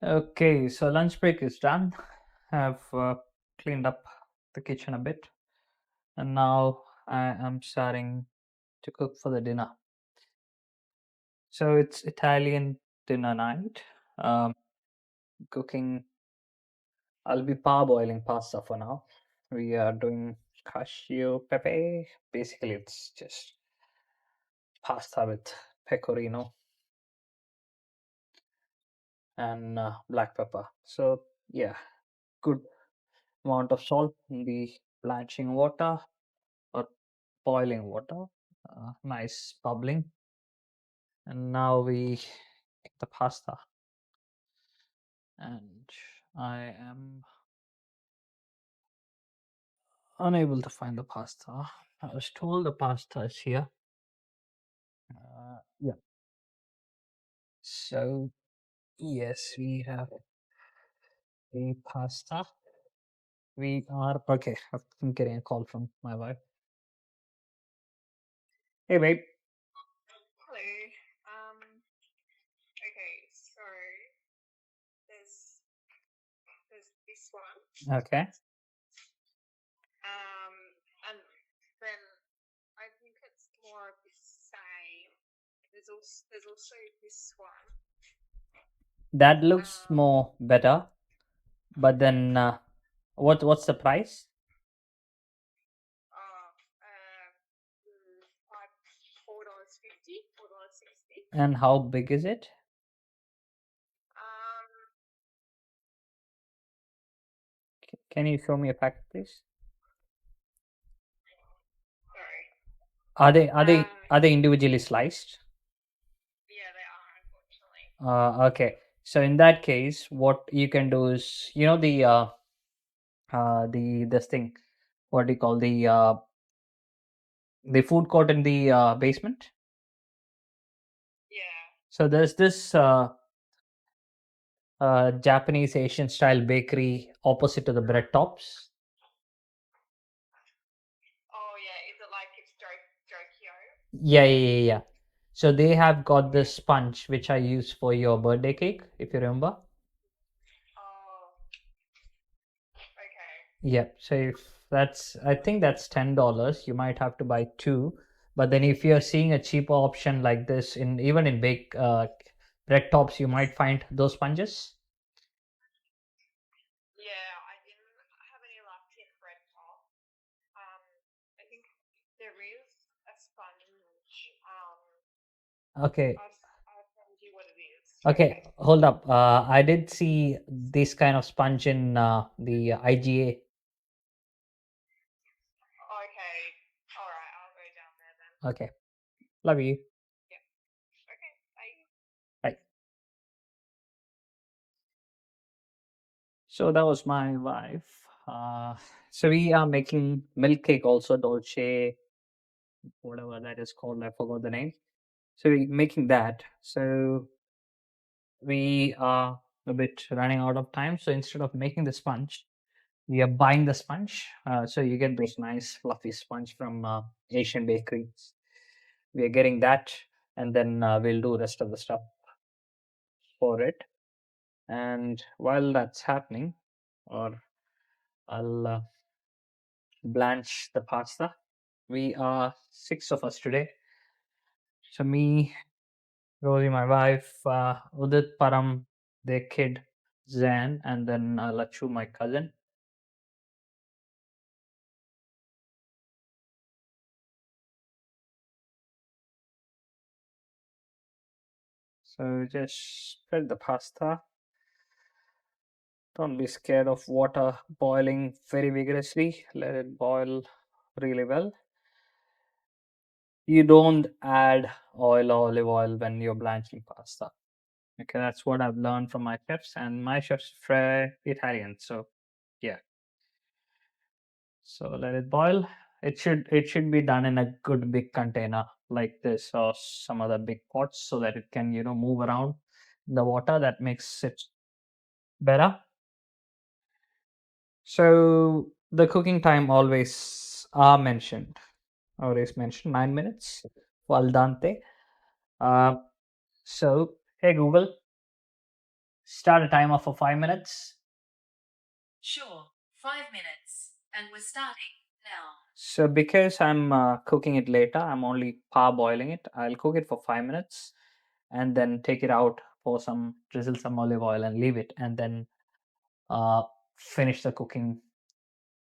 Okay, so lunch break is done. I've cleaned up the kitchen a bit, and now I am starting to cook for the dinner. So it's Italian dinner night. Um, Cooking. I'll be parboiling pasta for now. We are doing cashew pepe. Basically, it's just pasta with pecorino and black pepper. So yeah, good amount of salt in the blanching water or boiling water, nice bubbling. And now we get the pasta. And I am unable to find the pasta. I was told the pasta is here. Yeah. So, yes, we have a pasta. We are okay. I'm getting a call from my wife. Hey, babe. Hello. Okay, so there's there's this one, Okay. and then I think it's more of the same. There's also this one. That looks more better. But then, what's the price? Like $4.50, $4.60. And how big is it? Um, Can you show me a packet, please? sorry. Are they are they Um, are they individually sliced? yeah, they are unfortunately. Okay. So in that case, what you can do is, the this thing, what do you call the food court in the basement. Yeah. So there's this Japanese Asian style bakery opposite to the bread tops. Oh yeah. Is it like it's Jokyo? Yeah, yeah, yeah, yeah. So they have got this sponge which I use for your birthday cake, if you remember. Oh, okay. Yep. So if that's, I think that's $10. You might have to buy two. But then if you're seeing a cheaper option like this in even in bake bread tops, you might find those sponges. Yeah, I didn't have any luck in bread top. I think there is a sponge. Okay. I'll tell you what it is. Okay. Hold up. I did see this kind of sponge in the IGA. Okay. All right. I'll go down there then. Okay. Love you. Yeah. Okay. Bye. Bye. So that was my wife. So we are making milk cake also, dolce, whatever that is called. I forgot the name. So we're making that. So we are a bit running out of time. So instead of making the sponge, we are buying the sponge. So you get those nice fluffy sponge from Asian bakeries. We are getting that, and then we'll do rest of the stuff for it. And while that's happening, or I'll blanch the pasta. We are six of us today. So me, Rosie, my wife, Udit, Param, their kid, Zan, and then Lachu, my cousin. So just spread the pasta. Don't be scared of water boiling very vigorously. Let it boil really well. You don't add oil or olive oil when you're blanching pasta. Okay, that's what I've learned from my chefs, and my chef's Italian. So yeah. So let it boil. It should be done in a good big container like this or some other big pots so that it can move around in the water. That makes it better. So the cooking time always mentioned 9 minutes for al dente. Uh, so hey Google, start a timer for 5 minutes. Sure, 5 minutes, and we're starting now. So because I'm cooking it later, I'm only parboiling it. I'll cook it for 5 minutes and then take it out for some drizzle some olive oil and leave it, and then uh, finish the cooking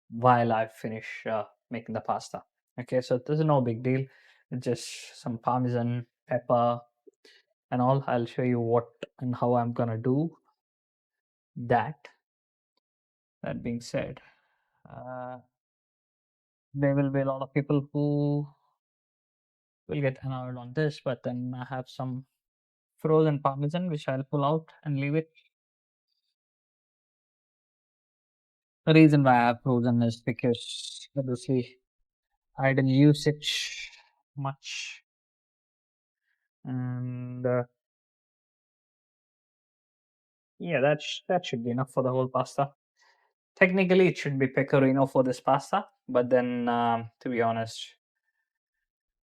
while I finish making the pasta. Okay, so this is no big deal. It's just some parmesan, pepper, and all. I'll show you what and how I'm gonna do that. That being said, uh, there will be a lot of people who will get annoyed on this, but then I have some frozen parmesan which I'll pull out and leave it. The reason why I have frozen is because obviously I didn't use it much, and yeah, that should be enough for the whole pasta. Technically, it should be pecorino for this pasta, but then to be honest,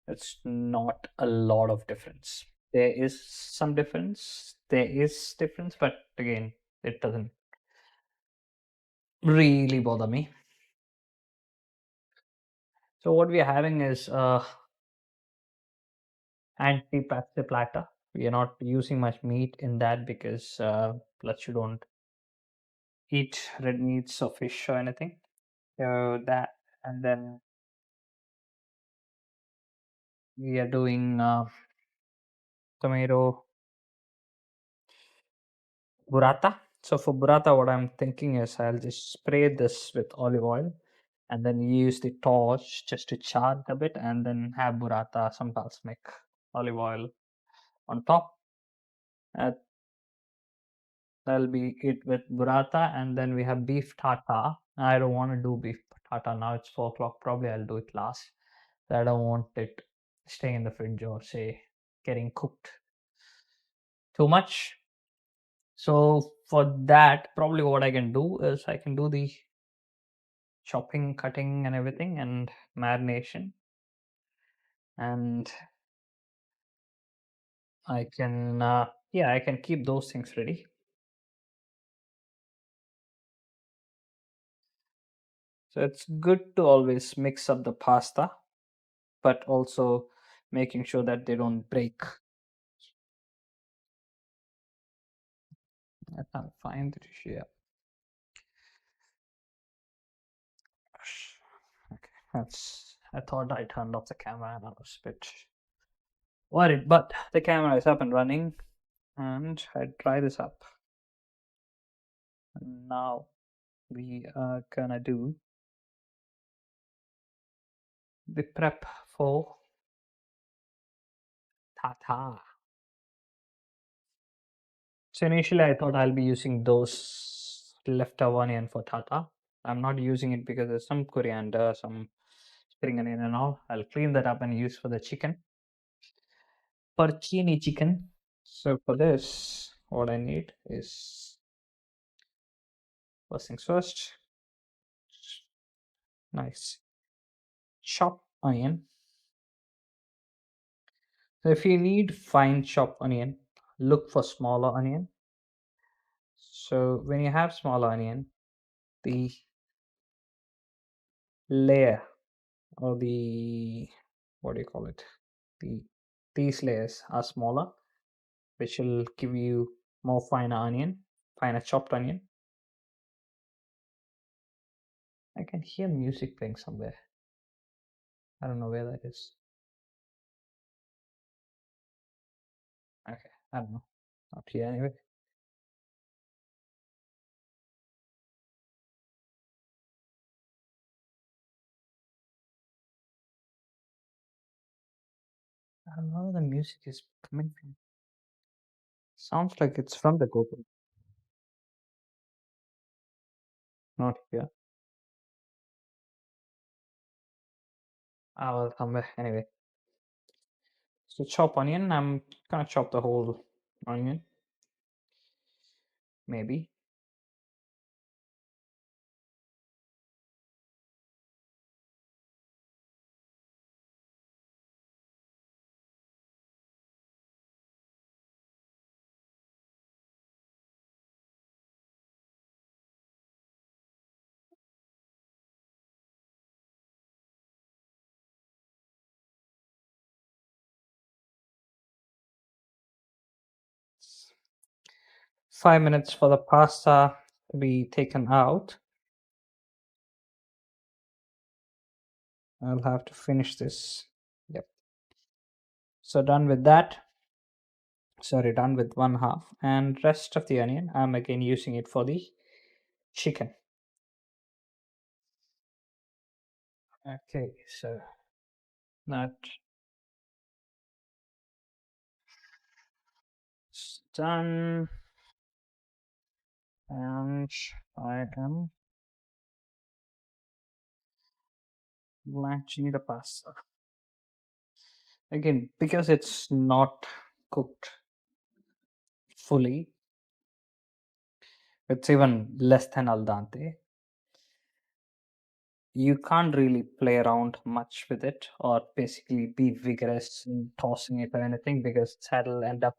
it's not a lot of difference. There is some difference. There is difference, but again, it doesn't really bother me. So what we are having is anti-pasta platter. We are not using much meat in that because plus you don't eat red meats or fish or anything. So that, and then we are doing tomato burrata. So for burrata, what I'm thinking is I'll just spray this with olive oil and then use the torch just to char it a bit and then have burrata, some balsamic olive oil on top. Uh, that'll be it with burrata, and then we have beef tartar. I don't want to do beef tartar now. It's 4 o'clock. Probably I'll do it last. I don't want it staying in the fridge or say getting cooked too much. So for that, probably what I can do is I can do the chopping, cutting, and everything, and marination, and I can yeah, I can keep those things ready. So it's good to always mix up the pasta, but also making sure that they don't break. I can't find the tissue. Yeah. Okay, that's. I thought I turned off the camera and I was a bit worried, but the camera is up and running, and I try this up. And now we are gonna do the prep for tata. So initially I thought I'll be using those leftover onion for tata. I'm not using it because there's some coriander, some spring onion and all. I'll clean that up and use for the chicken. Porcini chicken. So for this, what I need is first things first, nice chopped onion. So if you need fine chopped onion, look for smaller onion. So when you have smaller onion, the layer or the what do you call it? The these layers are smaller, which will give you more finer onion, finer chopped onion. I can hear music playing somewhere. I don't know where that is. Okay, I don't know. Not here anyway. I don't know where the music is coming from. Sounds like it's from the GoPro. Not here. I will come back anyway. So chop onion. I'm gonna chop the whole onion. Maybe. 5 minutes for the pasta to be taken out. I'll have to finish this. Yep. So done with that. Sorry, done with one half. And rest of the onion, I'm again using it for the chicken. Okay, so that's done. And I am blanching the pasta. Again, because it's not cooked fully, it's even less than al dente. You can't really play around much with it or basically be vigorous in tossing it or anything because that'll end up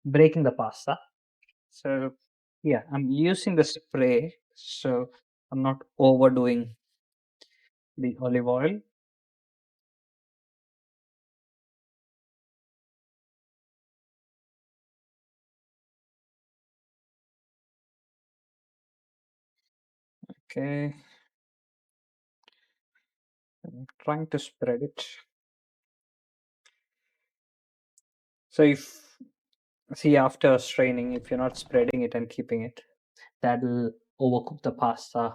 breaking the pasta. So, yeah, I'm using the spray so I'm not overdoing the olive oil. Okay, I'm trying to spread it. So, if see after straining, if you're not spreading it and keeping it, that'll overcook the pasta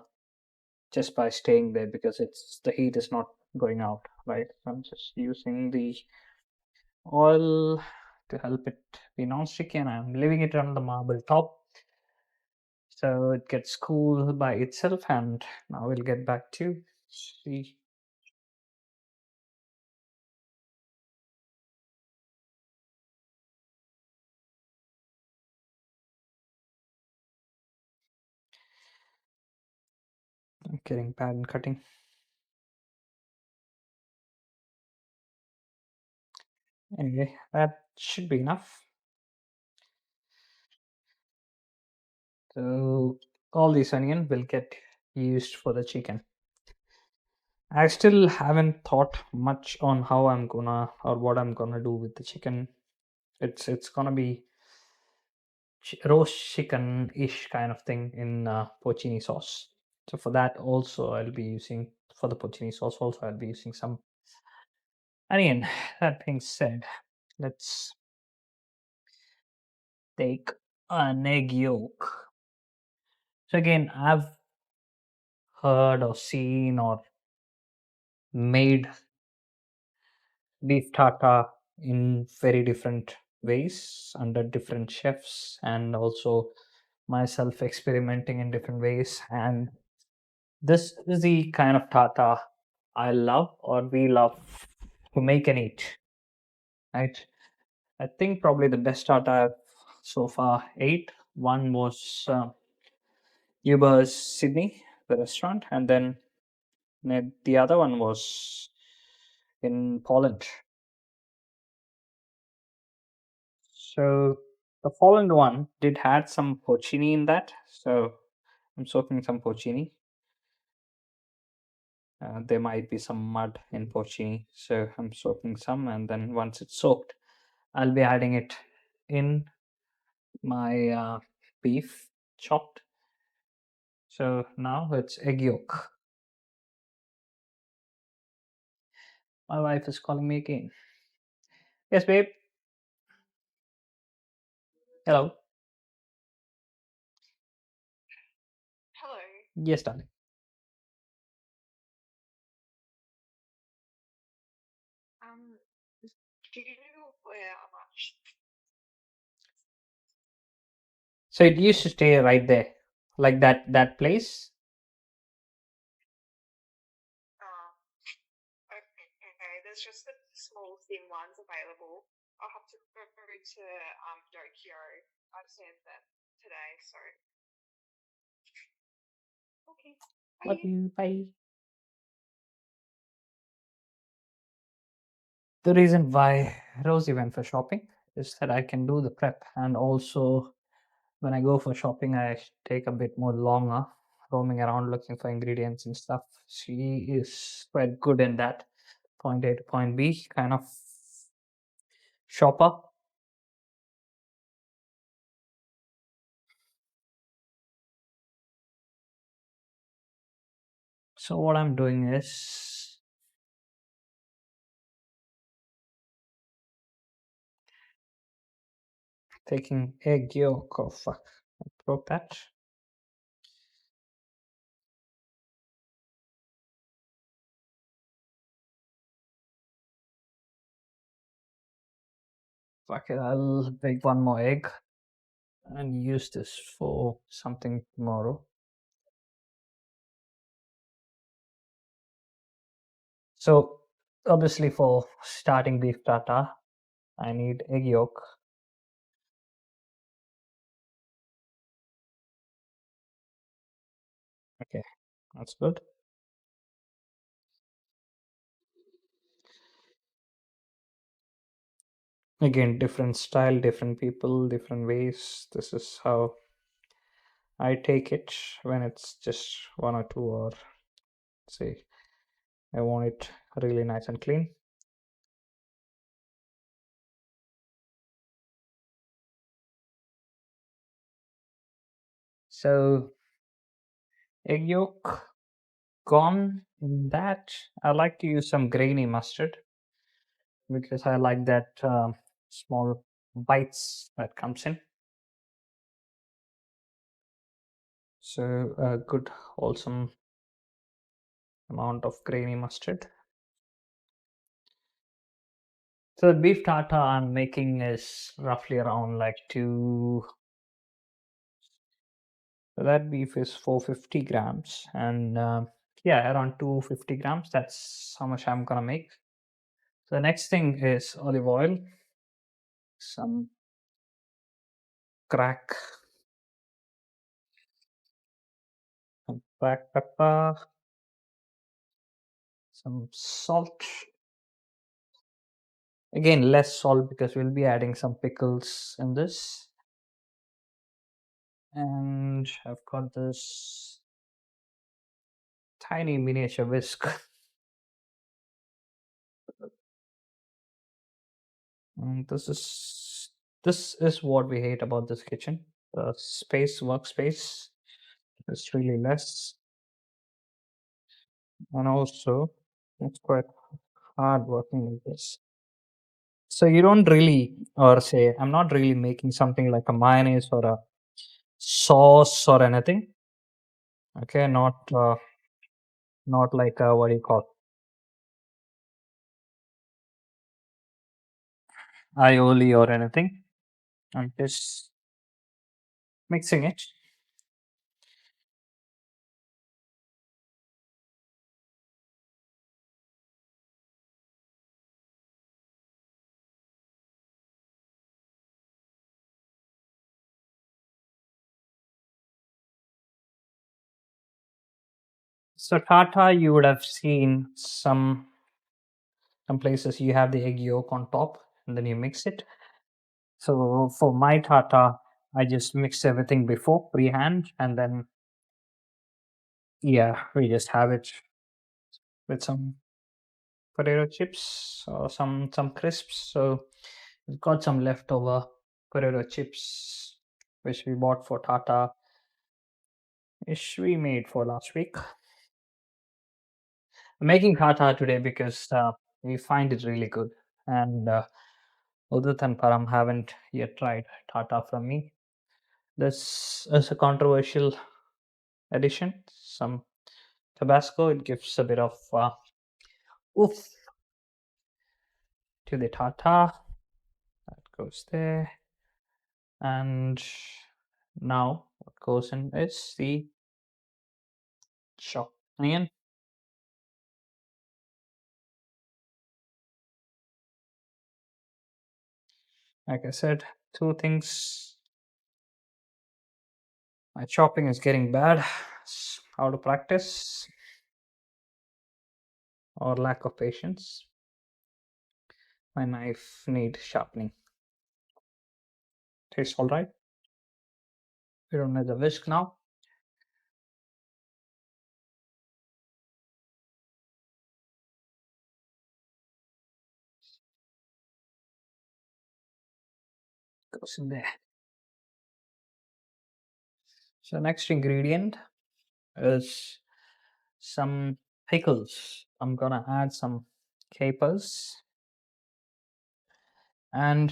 just by staying there because it's the heat is not going out, right? So I'm just using the oil to help it be non-sticky, and I'm leaving it on the marble top so it gets cool by itself. And now we'll get back to see. I'm getting bad in cutting. Anyway, that should be enough. So all this onion will get used for the chicken. I still haven't thought much on how I'm gonna or what I'm gonna do with the chicken. It's gonna be roast chicken-ish kind of thing in porcini sauce. So for that also I'll be using for the porcini sauce also I'll be using some onion. That being said, let's take an egg yolk. So again, I've heard or seen or made beef tartar in very different ways under different chefs and also myself experimenting in different ways, and this is the kind of tartar I love or we love to make and eat, right? I think probably the best tartar I've so far ate one was Uber's Sydney, the restaurant, and then the other one was in Poland. So the Poland one did had some porcini in that, so I'm soaking some porcini. There might be some mud in porcini, so I'm soaking some, and then once it's soaked, I'll be adding it in my beef chopped. So now it's egg yolk. My wife is calling me again. Yes, babe. Hello. Hello. Yes, darling. Um, do you know where I'm at? So it used to stay right there, like that place. Um, okay. There's just the small thin ones available. I'll have to go to Tokyo. I've seen them today, so okay. Love Bye. you. Bye. The reason why Rosie went for shopping is that I can do the prep, and also when I go for shopping, I take a bit more longer roaming around looking for ingredients and stuff. She is quite good in that point A to point B kind of shopper. So what I'm doing is taking egg yolk. Oh fuck! I broke that. Fuck it! I'll make one more egg and use this for something tomorrow. So obviously for starting beef tartar, I need egg yolk. Okay, that's good. Again, different style, different people, different ways. This is how I take it when it's just one or two, or say I want it really nice and clean. So egg yolk gone in that. I like to use some grainy mustard because I like that small bites that comes in. So a good wholesome amount of grainy mustard. So the beef tartar I'm making is roughly around like two. So that beef is 450 grams, and yeah, around 250 grams. That's how much I'm gonna make. So the next thing is olive oil, some crack, some black pepper, some salt. Again, less salt because we'll be adding some pickles in this. And I've got this tiny miniature whisk. And this is what we hate about this kitchen. The workspace is really less, and also it's quite hard working with this. So you don't really, or say, I'm not really making something like a mayonnaise or a sauce or anything. Okay, not like what do you call aioli or anything. I'm just mixing it. So tartar, you would have seen some places you have the egg yolk on top and then you mix it. So for my tartar, I just mix everything before freehand, and then yeah, we just have it with some potato chips or some crisps. So we've got some leftover potato chips which we bought for tartar, which we made for last week. I'm making tartar today because we find it really good, and Udit and Param haven't yet tried tartar from me. This is a controversial addition. Some Tabasco, it gives a bit of oof to the tartar. That goes there. And now what goes in is the chopped onion. Like I said, two things. My chopping is getting bad. Out of practice or lack of patience. My knife needs sharpening. Tastes all right. We don't need the whisk now. Goes in there. So next ingredient is some pickles. I'm gonna add some capers and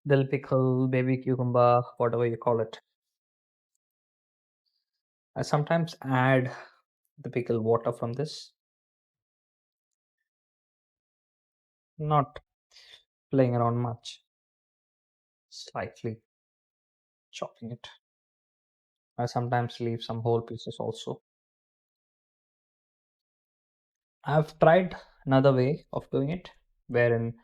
dill pickle, baby cucumber, whatever you call it. I sometimes add the pickle water from this, not playing around much, slightly chopping it. I sometimes leave some whole pieces also. I've tried another way of doing it, wherein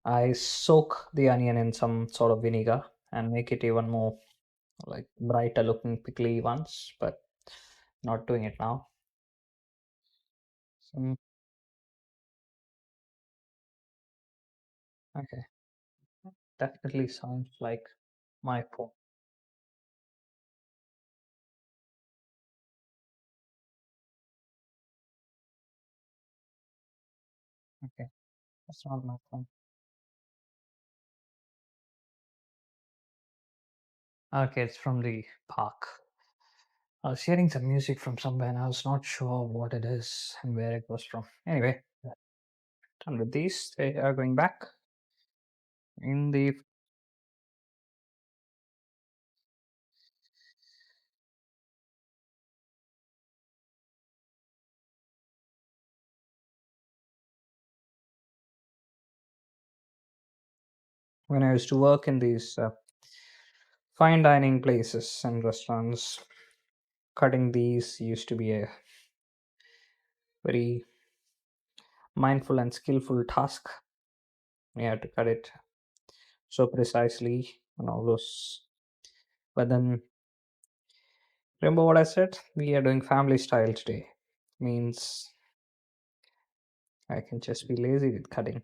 I soak the onion in some sort of vinegar and make it even more like brighter looking pickly ones, but not doing it now. Mm, okay, definitely sounds like my phone. Okay, that's not my phone. Okay, it's from the park. I was hearing some music from somewhere and I was not sure what it is and where it was from. Anyway, done with these. They are going back in the. When I used to work in these fine dining places and restaurants, cutting these used to be a very mindful and skillful task. You had to cut it so precisely and all those. But then, remember what I said? We are doing family style today. Means I can just be lazy with cutting.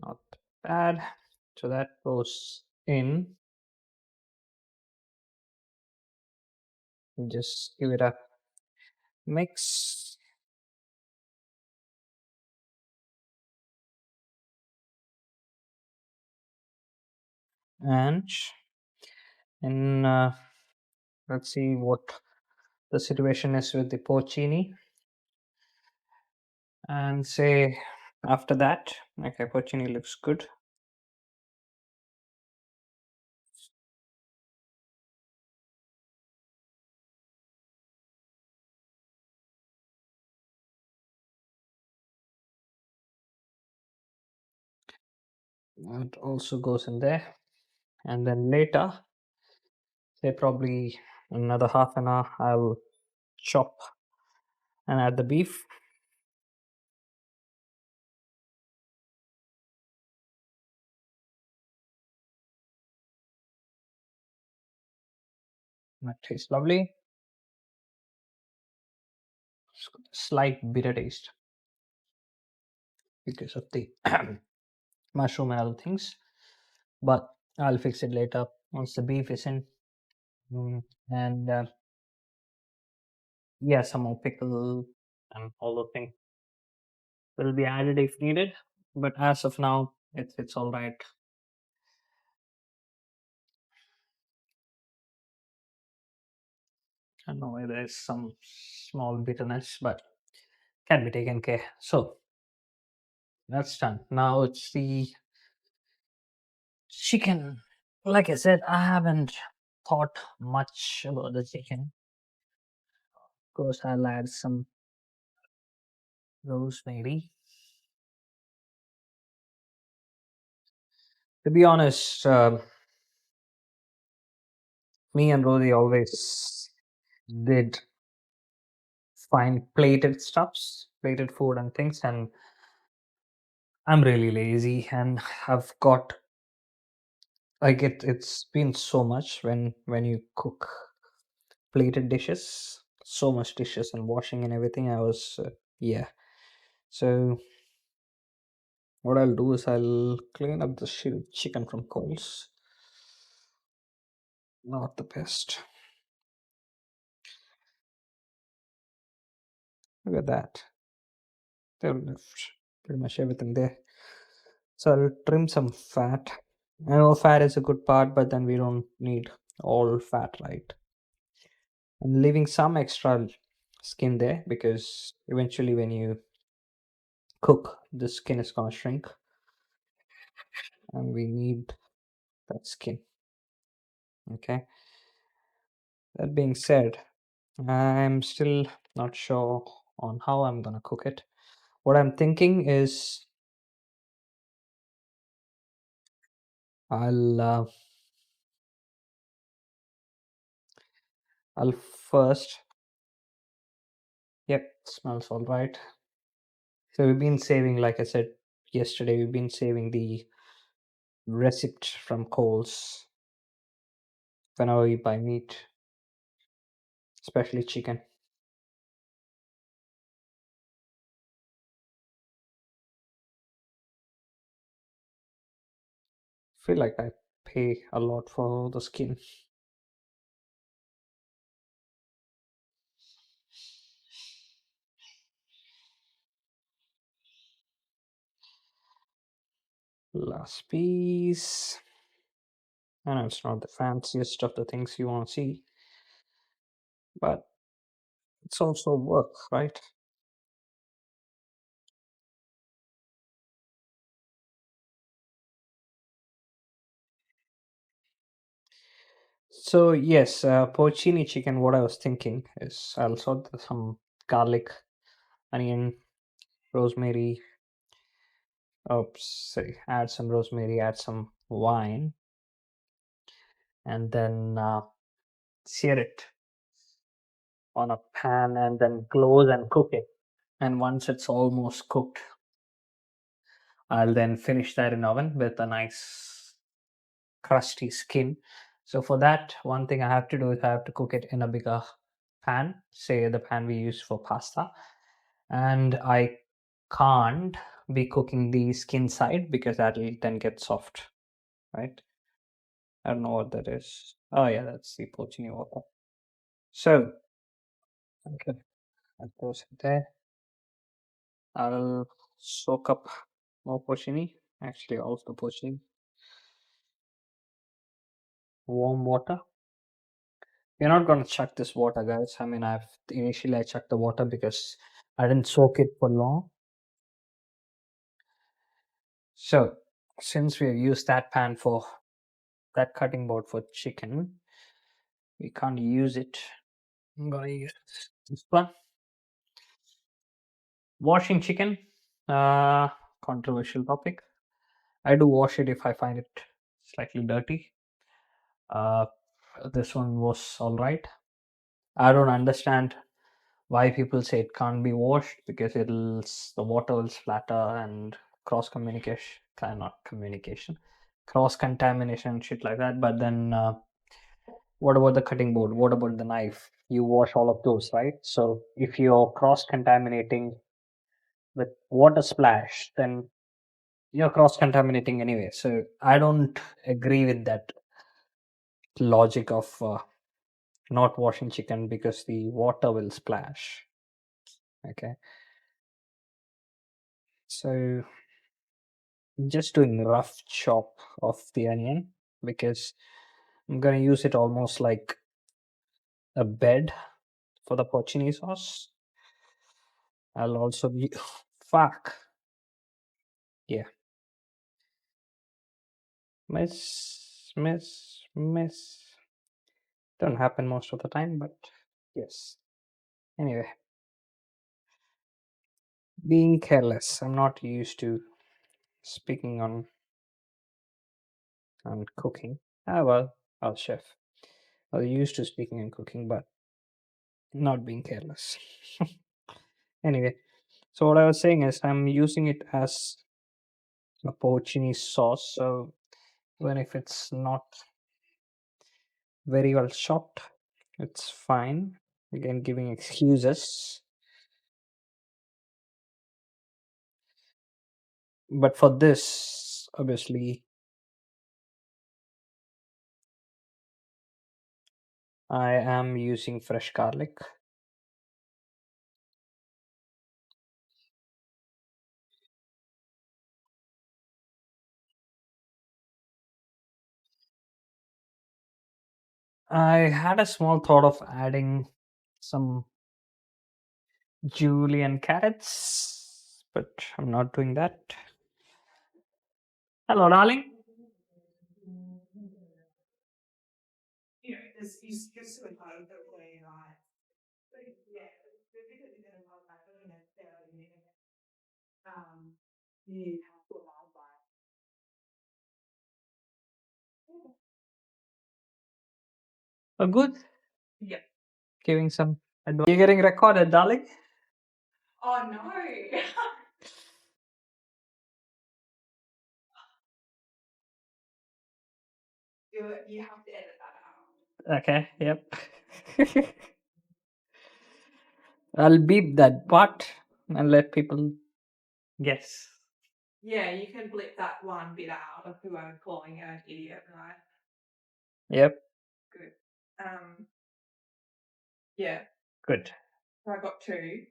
Not bad. So that goes in. Just give it a mix. And in let's see what the situation is with the porcini. And say after that, okay, porcini looks good. That also goes in there. And then later, say probably another half an hour, I'll chop and add the beef. That tastes lovely. Slight bitter taste because of the mushroom and other things, but I'll fix it later once the beef is in. And yeah, some more pickle and all the things will be added if needed. But as of now, it's all right. I know there's some small bitterness, but can be taken care. So that's done. Now it's the chicken. Like I said, I haven't thought much about the chicken. Of course, I'll add some rosemary. To be honest, me and Rosie always did find plated stuffs, plated food and things, and I'm really lazy and I've got like it's been so much when you cook plated dishes. so much dishes and washing and everything. I was yeah. So what I'll do is I'll clean up the chicken from coals. Not the best. Look at that. They've left pretty much everything there. So I'll trim some fat. I know fat is a good part, but then we don't need all fat, right? I'm leaving some extra skin there because eventually when you cook, the skin is gonna shrink and we need that skin. Okay. That being said, I'm still not sure on how I'm gonna cook it. What I'm thinking is I'll uh, I'll first. Yep, smells all right. So we've been saving, like I said yesterday, we've been saving the receipt from Coles whenever we buy meat, especially chicken. Feel like I pay a lot for the skin. Last piece. I know it's not the fanciest of the things you want to see, but it's also work, right? So yes, porcini chicken. What I was thinking is I'll sort some garlic, onion, rosemary. Oops, sorry. Add some rosemary. Add some wine, and then sear it on a pan, and then close and cook it. And once it's almost cooked, I'll then finish that in oven with a nice crusty skin. So for that, one thing I have to do is I have to cook it in a bigger pan, say the pan we use for pasta. And I can't be cooking the skin side because that'll then get soft, right? I don't know what that is. Oh yeah, that's the porcini water. So okay, that goes in there. I'll soak up more porcini. Actually, all the porcini. Warm water. We're not gonna chuck this water, guys. I mean, I chucked the water because I didn't soak it for long. So since we have used that pan for that cutting board for chicken, we can't use it. I'm gonna use this one. Washing chicken. Uh, Controversial topic. I do wash it if I find it slightly dirty. Uh, this one was all right. I don't understand why people say it can't be washed because the water will splatter and cross communication, not communication, cross contamination, shit like that. But then, what about the cutting board? What about the knife? You wash all of those, right? So if you're cross contaminating with water splash, then you're cross contaminating anyway. So I don't agree with that logic of not washing chicken because the water will splash. Okay, so just doing rough chop of the onion because I'm gonna use it almost like a bed for the porcini sauce. I'll also be fuck yeah, miss don't happen most of the time, but yes. Anyway, being careless. I'm not used to speaking on cooking. Ah well, I was chef. I was used to speaking and cooking, but not being careless. Anyway, so what I was saying is I'm using it as a porcini sauce. So even if it's not very well chopped, it's fine. Again, giving excuses. But for this, obviously, I am using fresh garlic. I had a small thought of adding some julienne carrots, but I'm not doing that. Hello, darling. You know, is just so hard that way, right? So yeah, the bigger you get about that, you know, you have to allow by. Oh, good. Yeah. Giving some advice. You're getting recorded, darling. Oh no. You have to edit that out. Okay, yep. I'll beep that part and let people guess. Yeah, you can blip that one bit out of who I'm calling an idiot, right? Yep, Good. Yeah. good. So I got two.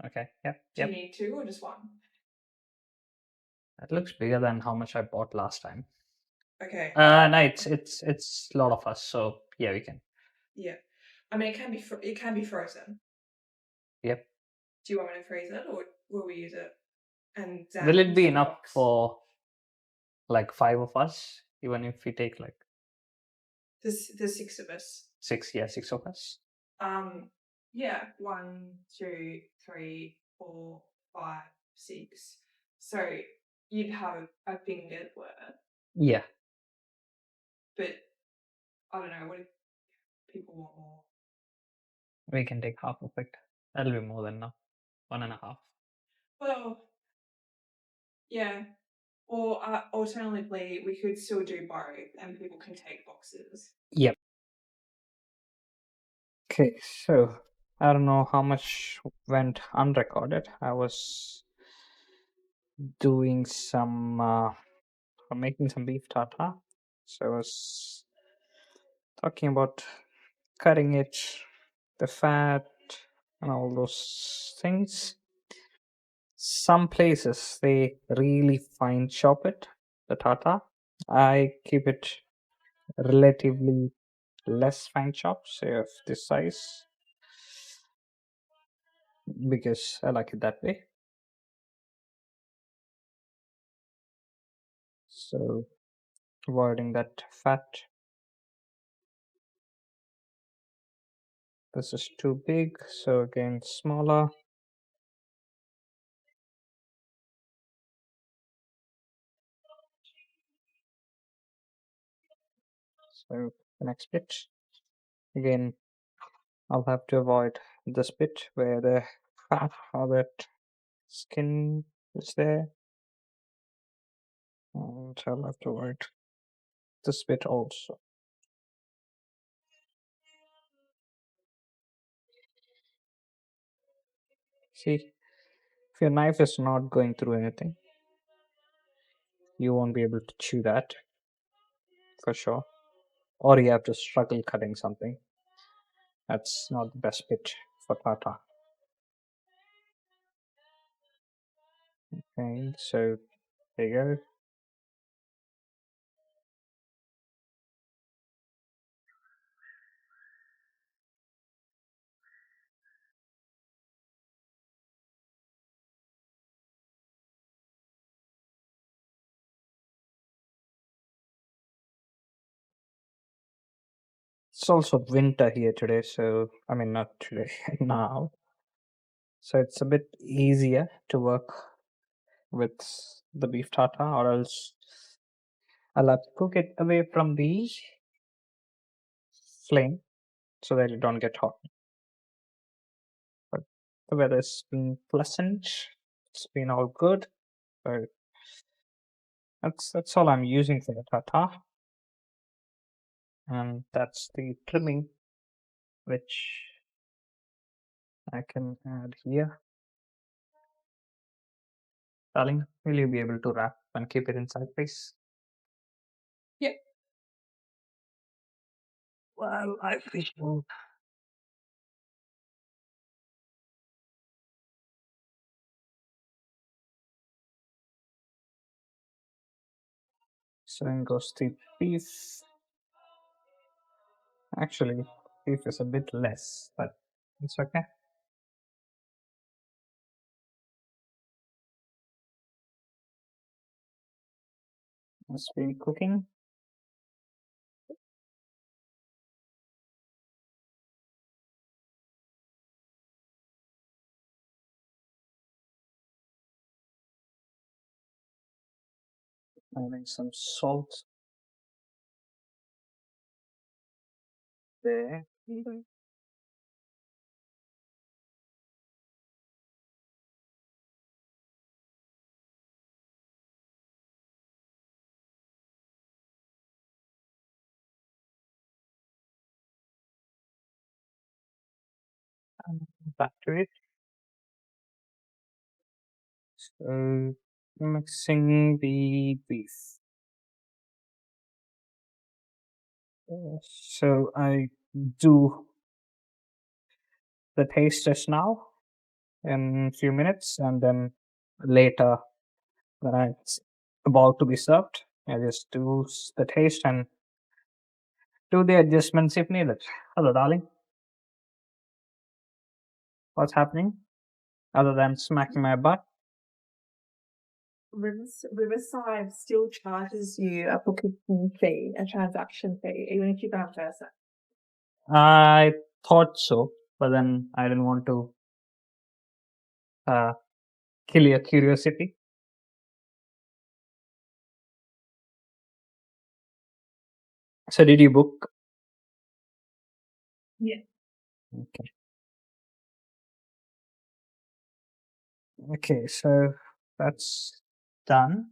Okay, yep, Do you yep. need two or just one? That looks bigger than how much I bought last time. Okay. No, it's a lot of us, so yeah, we can. Yeah. I mean, it can be frozen. Yep. Do you want me to freeze it or will we use it? And Will it be use the enough box? for like 5 of us? Even if we take like There's six of us. 6, yeah, 6 of us. Yeah, 1, 2, 3, 4, 5, 6. So you'd have a finger's worth, Yeah, but I don't know. What if people want more? we can take half of it. That'll be more than enough. 1.5. Well, yeah. Or alternatively, we could still do both, and people can take boxes. Yep. Okay, so I don't know how much went unrecorded. I was doing some making some beef tartare. So I was talking about cutting it, the fat, and all those things. Some places they really fine chop it, the tartare. I keep it relatively less fine chop, say of this size, because I like it that way. So avoiding that fat. This is too big, so again smaller. So the next bit, again, I'll have to avoid this bit where the fat or that skin is there, and I'll have to avoid this bit also. See, if your knife is not going through anything, you won't be able to chew that for sure, or you have to struggle cutting something. That's not the best bit for tartar. Okay, so there you go. It's also winter here today, so I mean, not today, now. So it's a bit easier to work with the beef tartar, or else I'll have to cook it away from the flame so that it don't get hot. But the weather's been pleasant, it's been all good. So that's all I'm using for the tartar, and that's the trimming which I can add here. Darling, will you be able to wrap and keep it inside, please? Yep. Well, I will. So in goes the beef. Actually, beef is a bit less, but it's okay. Must be cooking. Adding some salt there. And back to it. So mixing the beef. So I do the taste just now in a few minutes, and then later when it's about to be served, I just do the taste and do the adjustments if needed. Hello, darling. What's happening? Other than smacking my butt? Riverside still charges you a booking fee, a transaction fee, even if you go in person. I thought so, but then I didn't want to uh, kill your curiosity. So, did you book? Yeah. Okay. Okay, so that's done.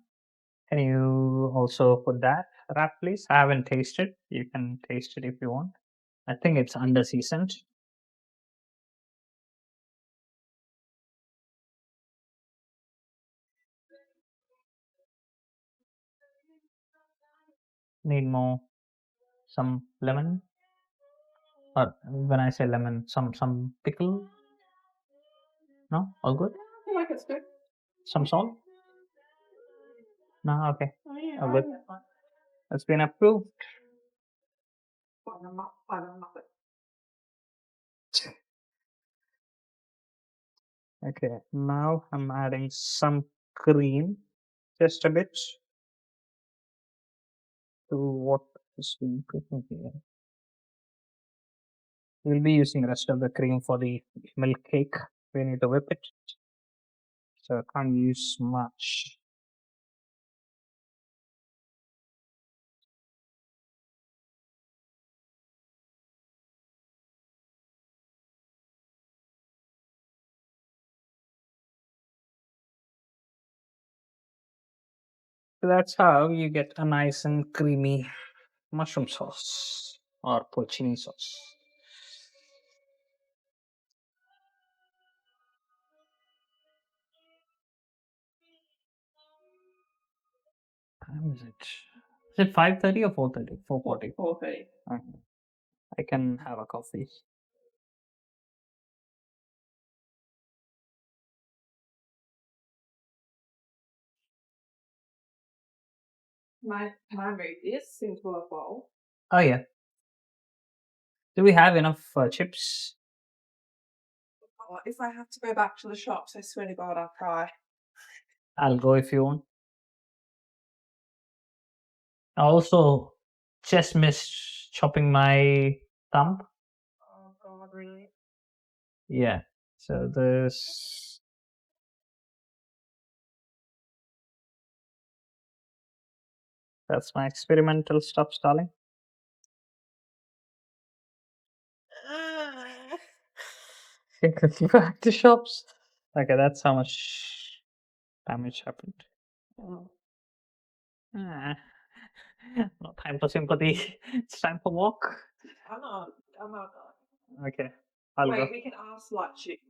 Can you also put that wrap, please? I haven't tasted. You can taste it if you want. I think it's under seasoned. Need more, some lemon, or when I say lemon, some pickle. No, all good. I feel like it's good. Some salt. No, okay, Oh, yeah, all I good. like that. It's been approved. Muppet. Okay, now I'm adding some cream, just a bit, to what is being cooking here. We'll be using the rest of the cream for the milk cake. We need to whip it, so I can't use much. So that's how you get a nice and creamy mushroom sauce or porcini sauce. Time is it? Is it 5:30 or 4:30? 4:40. 4:30. Okay. I can have a coffee. Can I move this into a bowl? Oh yeah. Do we have enough chips? Oh, if I have to go back to the shops, I swear to God, I'll cry. I'll go if you want. I also just missed chopping my thumb. Oh God, really? Yeah. So this. That's my experimental stuff, darling. Think of you back to shops. Okay, that's how much damage happened. Oh, Ah, no time for sympathy. It's time for walk. I'm not. I'm not. Okay, I'll go. Wait, we can ask Lachi.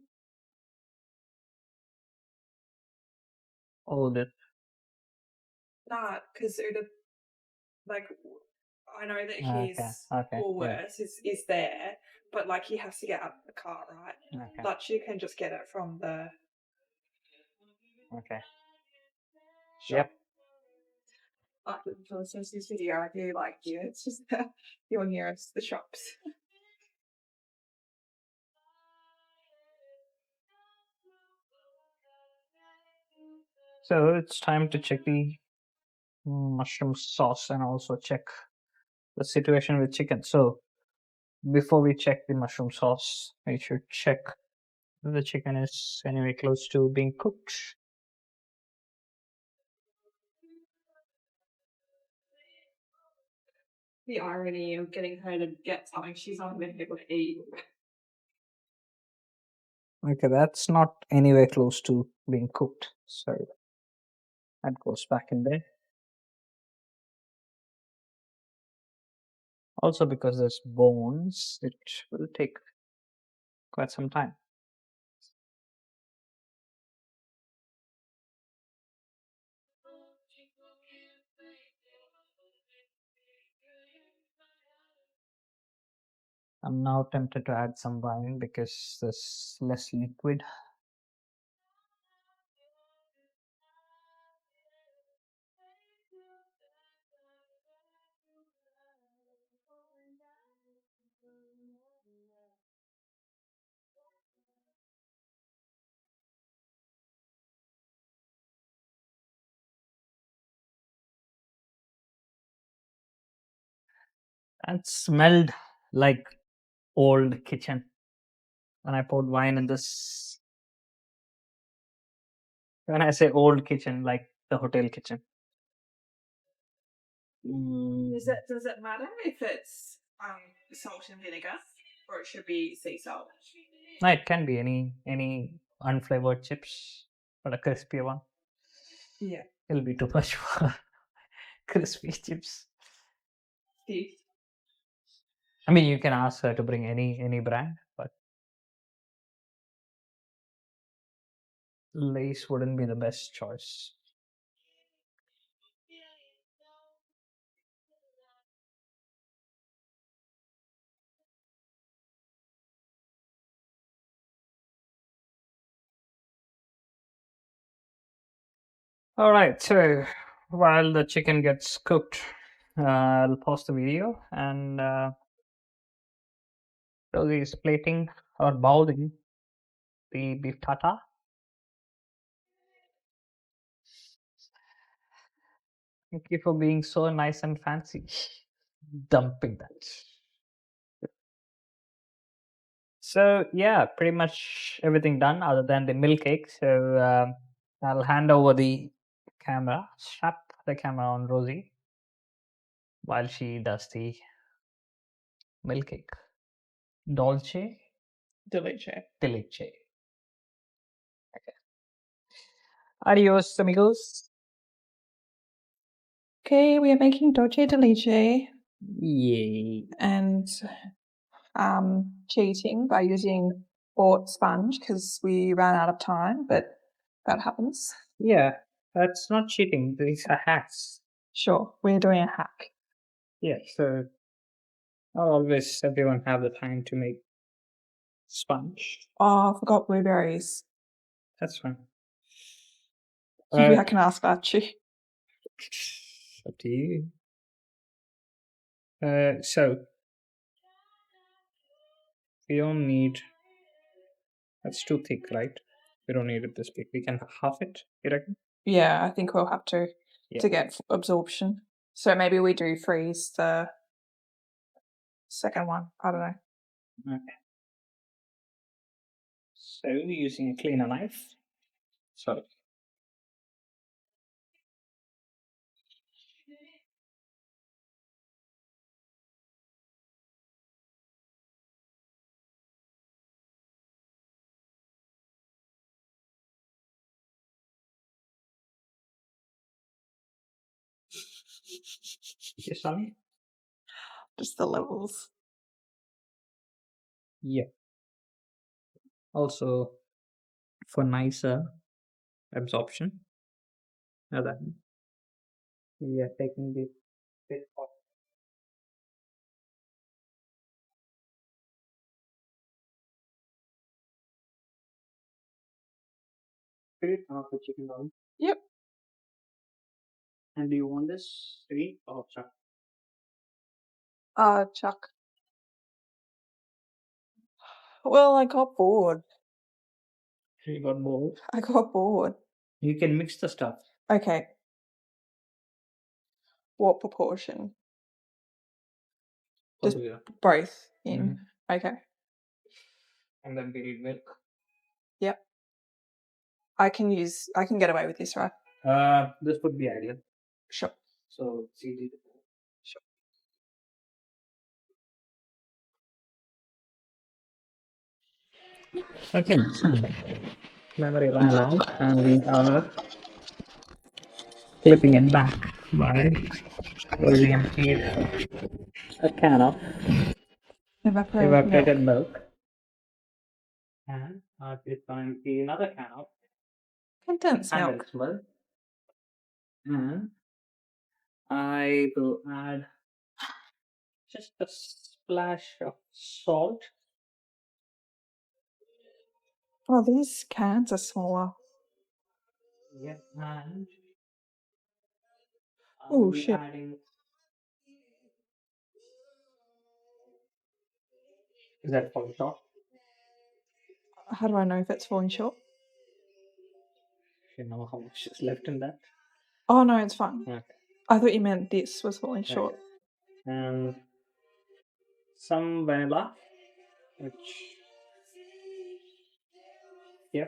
Hold it. Nah, because like I know that Okay, his okay, yeah, Woolworths is there, but like he has to get out of the car, right? okay, Lachi can just get it from the okay. shop. Yep. After the listeners to this video, I do like you. It's just you're nearest the shops. So it's time to check the mushroom sauce and also check the situation with chicken. So before we check the mushroom sauce, we should check if the chicken is anyway close to being cooked. The irony of getting her to get something she's not even able to eat. Okay, that's not anywhere close to being cooked. So that goes back in there. Also, because there's bones, it will take quite some time. I'm now tempted to add some wine because there's less liquid. That smelled like old kitchen when I poured wine in this. When I say old kitchen, like the hotel kitchen. Does it matter if it's salt and vinegar or it should be sea salt? No, it can be any unflavored chips, but a crispy one. Yeah. It'll be too much for crispy chips. Steve. I mean, you can ask her to bring any brand, but Lace wouldn't be the best choice. All right, so while the chicken gets cooked, I'll pause the video and Rosie is plating or bowling the beef tartare. Thank you for being so nice and fancy. Dumping that. So yeah, pretty much everything done other than the milk cake. So I'll hand over the camera, strap the camera on Rosie while she does the milk cake. Dolce Delice. Delice. Adios, amigos. Okay, we are making dolce delice Yay. and cheating by using bought sponge because we ran out of time, but that happens. Yeah, that's not cheating. These are hacks. Sure, we're doing a hack. Yeah, so not always everyone have the time to make sponge. Oh, I forgot blueberries. That's fine. Maybe I can ask Archie. Up to you. So we don't need. That's too thick, right? We don't need it this big. We can half it. You reckon? Yeah, I think we'll have to Yeah. get absorption. So maybe we do freeze the second one. I don't know. Okay. So using a cleaner knife. So yes, Sonny. Just the levels. Yeah. Also, for nicer absorption, that we are taking the bit of spirit of the chicken oil. Yep. And do you want this sweet or chuck? Chuck. Well, I got bored. You got both. I got bored. You can mix the stuff. Okay. What proportion? Just Altogether. both in. Okay. And then we need milk. Yep. I can get away with this, right? This would be ideal. Sure. So it's easy to do. Sure. Okay. Memory ran out and we are clipping it back by where we emptied a can of evaporated milk. And it's going to empty another can of Condensed milk. condensed milk. And I will add just a splash of salt. Oh, these cans are smaller. Yeah, and Oh, I'll be shit. adding. Is that for short? How do I know if it's falling short? You know how much is left in that? Oh no, it's fine. Okay. I thought you meant this was falling short. Okay. And some vanilla, which yeah.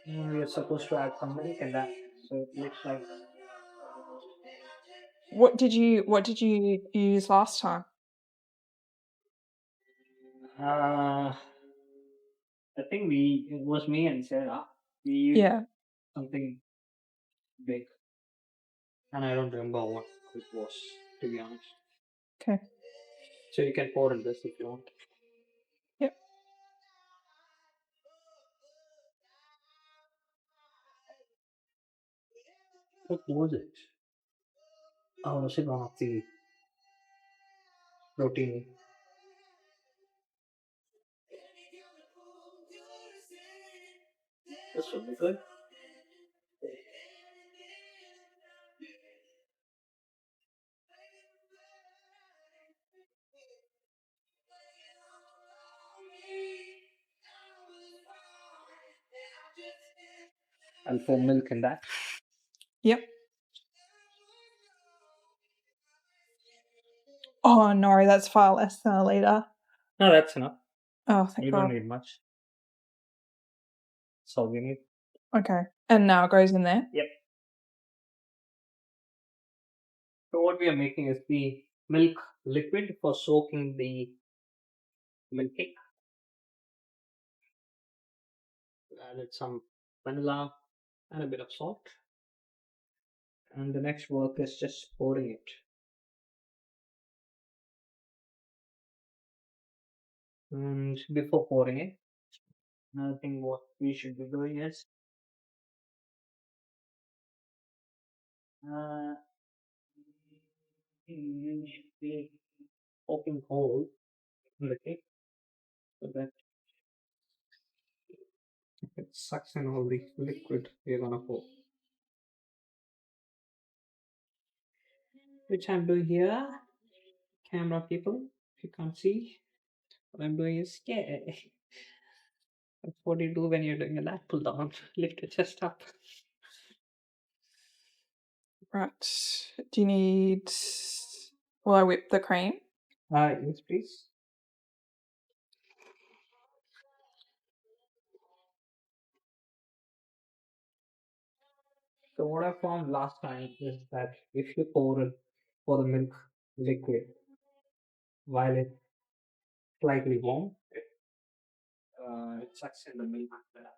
We are supposed to add some milk in that, so it looks like What did you use last time? I think it was me and Sarah. We used Yeah. something big, and I don't remember what it was, to be honest. Okay. So you can pour in this if you want. Yep. What was it? Oh, was it one of the protein? This would be good. And for milk in that. Yep. Oh no, that's far less than a liter. No, that's enough. Oh, thank You God. don't need much. That's all we need. Okay. And now it goes in there. Yep. So what we are making is the milk liquid for soaking the milk cake. Added some vanilla and a bit of salt. And the next work is just pouring it. And before pouring it, another thing what we should be doing is uh, the poking hole in the cake so that it sucks in all the liquid we're gonna pour. Which I'm doing here, camera people, if you can't see, what I'm doing is that's what you do when you're doing a lat pull down. Lift your chest up. Right. Do you need? Will I whip the cream? Yes, please. So what I found last time is that if you pour the milk liquid while it's slightly warm, it sucks in the milk that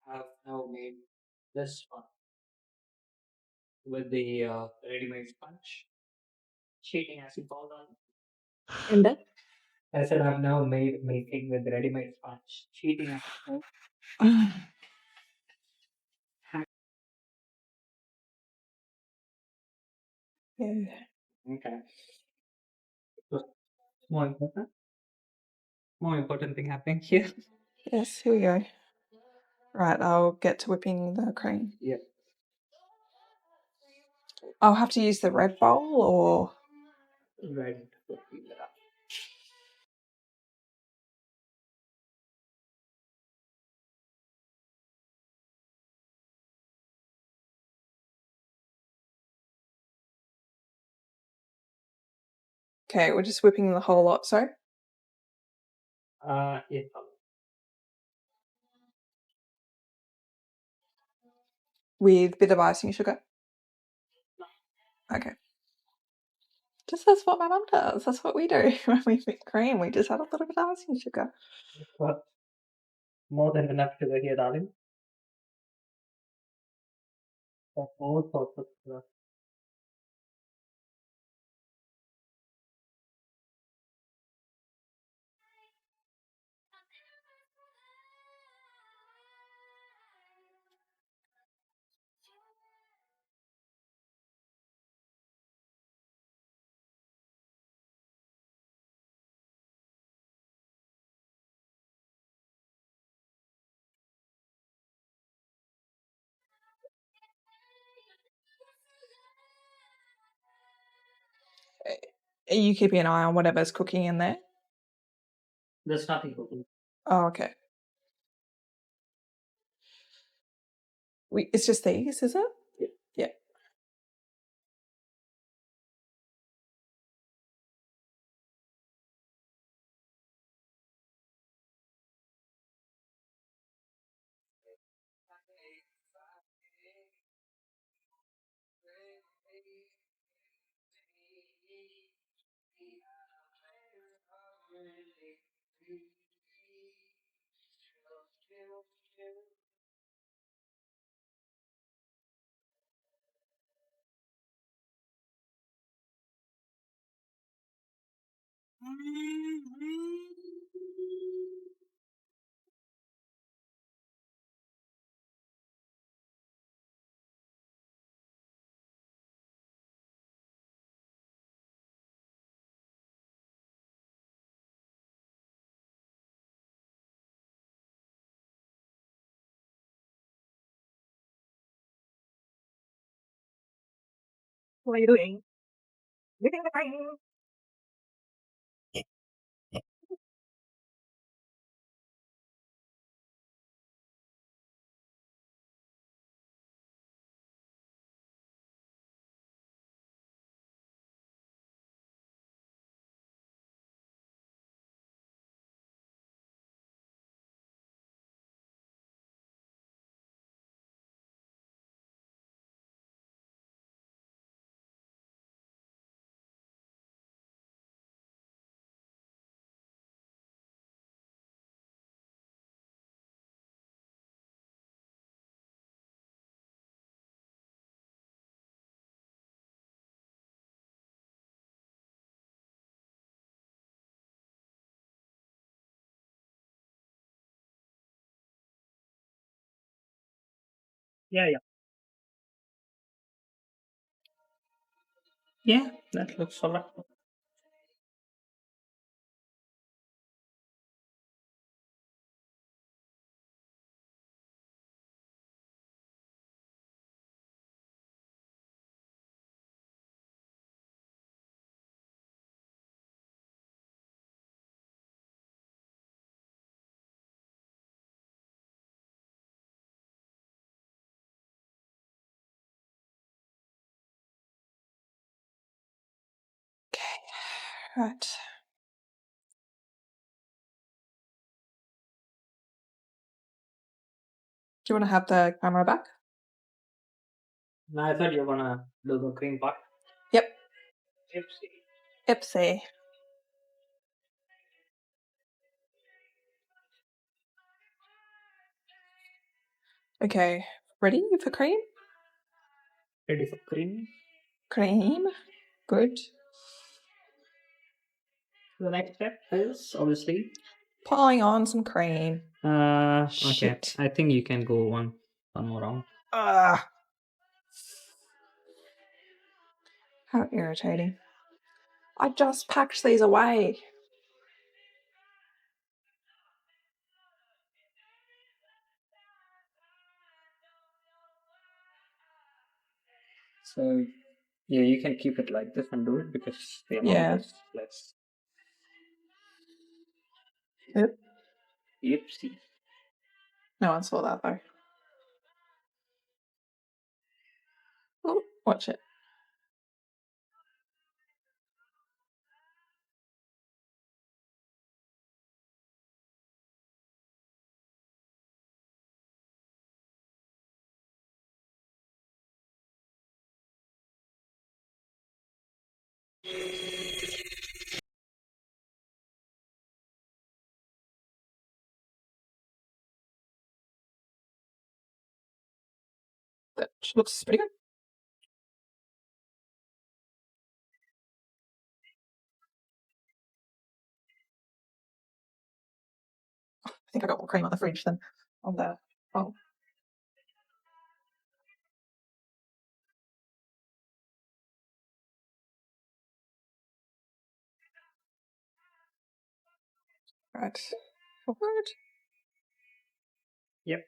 I have now made this one with the ready-made sponge. Cheating, as you call that. And then? I said I've now made milk cake with ready-made sponge. Cheating, as you call. Yeah. Okay. So, more important. More important thing happening here. Yes, here we go. Right, I'll get to whipping the cream. Yeah. I'll have to use the red bowl or... Right. Okay, we're just whipping the whole lot, sorry? Yeah. With a bit of icing sugar? Okay. Just that's what my mum does. That's what we do when we whip cream. We just add a little bit of icing sugar. But more than enough sugar here, darling. For all sorts of sugar. Are you keeping an eye on whatever's cooking in there? There's nothing cooking. Oh, okay. It's just these, is it? Yeah. Yeah. What are you doing? Whipping the cream. Yeah, yeah. Yeah, that looks alright. Okay. Right. Do you want to have the camera back? No, I thought you were gonna do the cream part. Yep. Oopsie. Ipsy. Okay. Ready for cream? Ready for cream. Cream. Good. The next step is obviously. Pouring on some cream. Okay. Shit. I think you can go one more round. Ah. How irritating. I just packed these away. So yeah, you can keep it like this and do it because the amount Yeah. is less. Yep. Oopsie. No one saw that though. Oh, watch it. That looks pretty good. I think I got more cream on the fridge than on the phone. Right. Forward. Yep.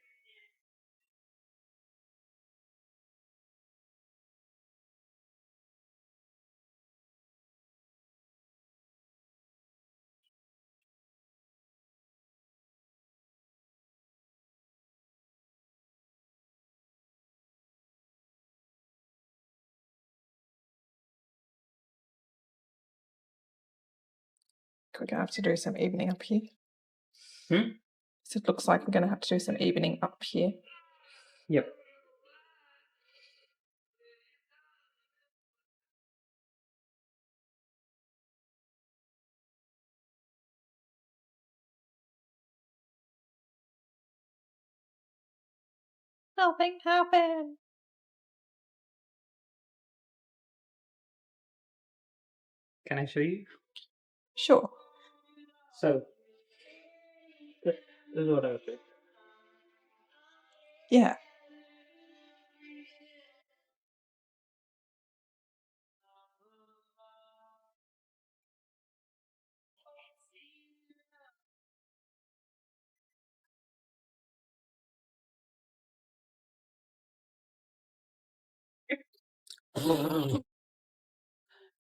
We're going to have to do some evening up here. Hmm? So it looks like we're going to have to do some evening up here. Yep. Nothing happened. Can I show you? Sure. So this is what I was doing. Yeah.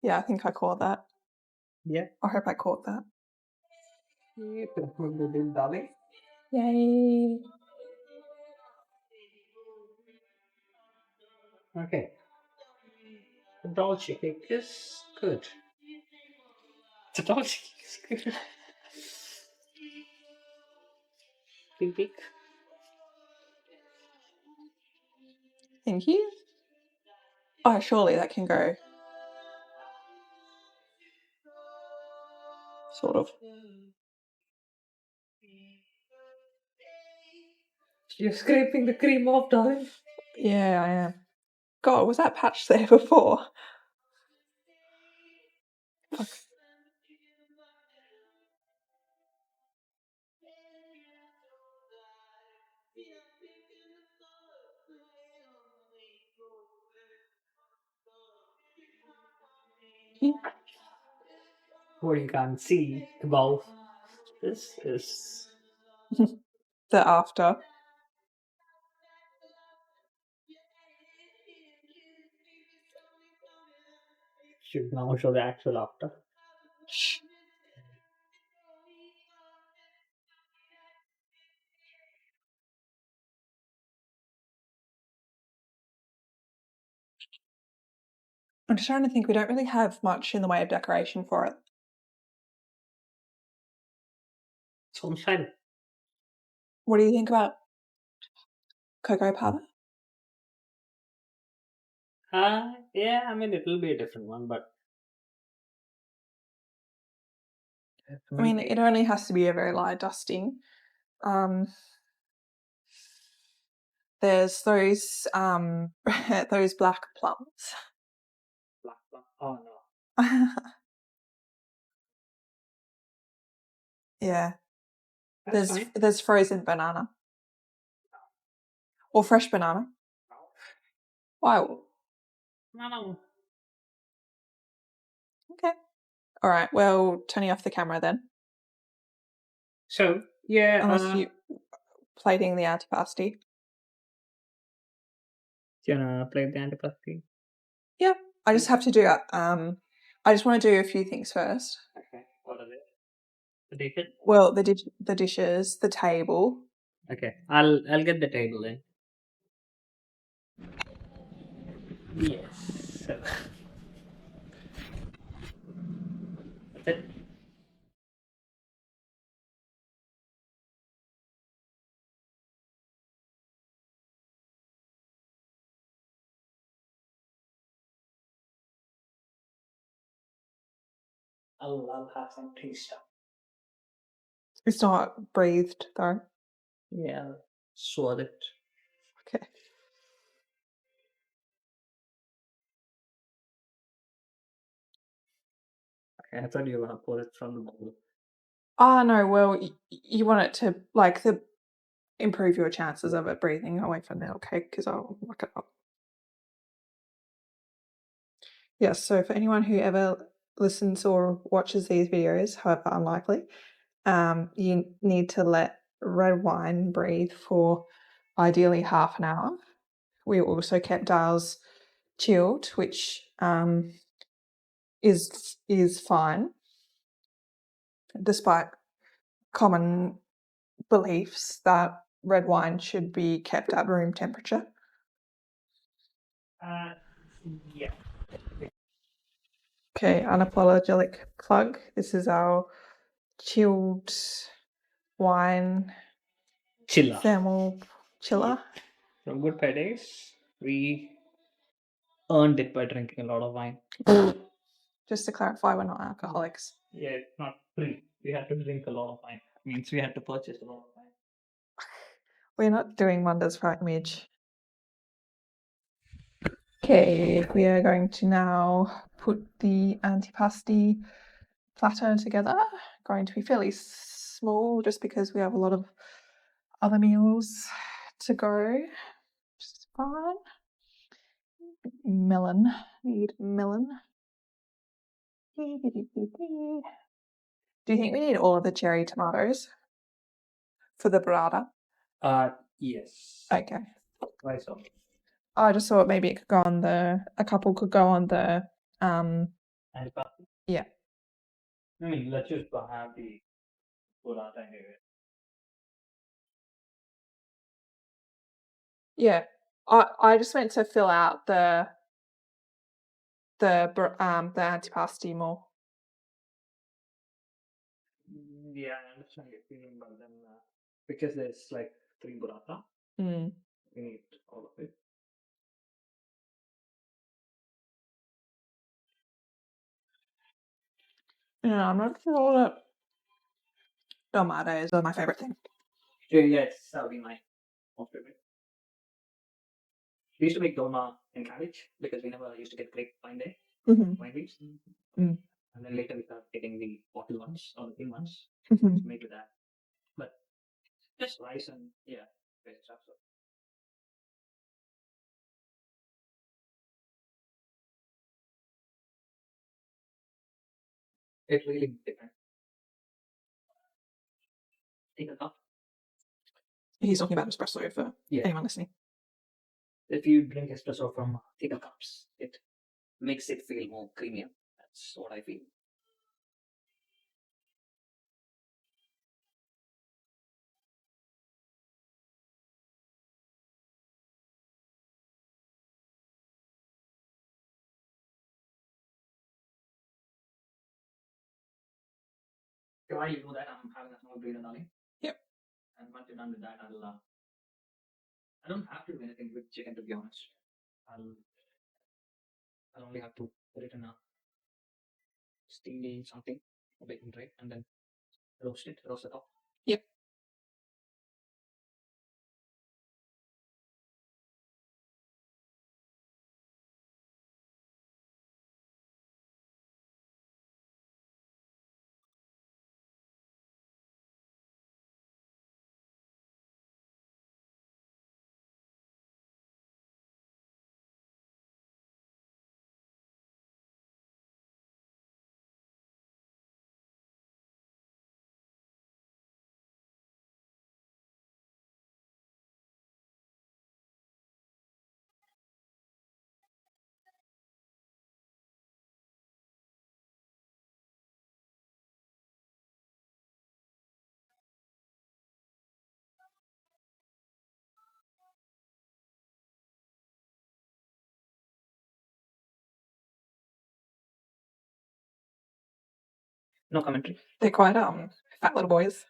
Yeah, I think I caught that. Yeah. I hope I caught that. Darling. Yay. Okay. The Dolce cake is good. The Dolce cake is good. Big big. Thank you. Oh, surely that can go. Sort of. You're scraping the cream off, darling. Yeah, I am. God, was that patch there before? Fuck. What you can't see above. This is The after. should now show the actual after. Shh. I'm just trying to think. We don't really have much in the way of decoration for it. It's on silent. What do you think about cocoa powder? Yeah, I mean it'll be a different one, but I mean, it only has to be a very light dusting. There's those those black plums. Black plum. Oh no. Yeah. That's fine. There's frozen banana. Or fresh banana. No. Why? No. Okay. All right. Well, turning off the camera then. So yeah, Unless you plating the antipasti. do you wanna play the antipasti? Yeah. I just have to do I just want to do a few things first. Okay. What are they? The dishes? Well, the dishes, the table. Okay. I'll get the table in. Yes. So that's it. I'll have some tea stuff. It's not breathed though. Yeah. Swat it. Okay. Okay, I thought you were gonna pour it from the bowl. Ah, no. Well, you want it to like improve your chances of it breathing away from the cake because I'll muck it up. Yes. So for anyone who ever listens or watches these videos, however unlikely, you need to let red wine breathe for ideally half an hour. We also kept ours chilled, which is fine, despite common beliefs that red wine should be kept at room temperature. Yeah. Okay, unapologetic plug. This is our chilled wine Chiller. thermal chiller. From Good Pay Days, we earned it by drinking a lot of wine. Just to clarify, we're not alcoholics. Yeah, it's not free. We had to drink a lot of wine. Means we had to purchase a lot of wine. We're not doing wonders for our image. Okay, we are going to now put the antipasti platter together. Going to be fairly small just because we have a lot of other meals to go. Which is fine. Melon. Need melon. Do you think we need all of the cherry tomatoes for the burrata? Yes. Okay. Why so? I just thought maybe it could go on a couple could go on the Antipasti? yeah. I mean, let's just have the burrata anyway. Yeah. I just meant to fill out the antipasti more. Yeah, I understand your feeling, but then because there's like 3 burrata, Mm. we need all of it. Yeah, I'm not sure that tomatoes are my favorite thing. Yes, that'll be my most favorite. We used to make dolma and cabbage because we never used to get grape wine there, wine leaves. Mm. And then later we started getting the bottle ones or the thin ones Mm-hmm. to make with that. But just rice and yeah, basic stuff. So. It really depends. Take a cup. He's talking about espresso for anyone listening. If you drink espresso from thicker cups, it makes it feel more creamier. That's what I feel. Why you know that I'm having a small breather, darling? Yep. And once you're done with that, I don't have to do anything with chicken, to be honest. I'll only have to put it in a steamy something, a baking tray, and then roast it off. Yep. No commentary. They're quite fat little boys.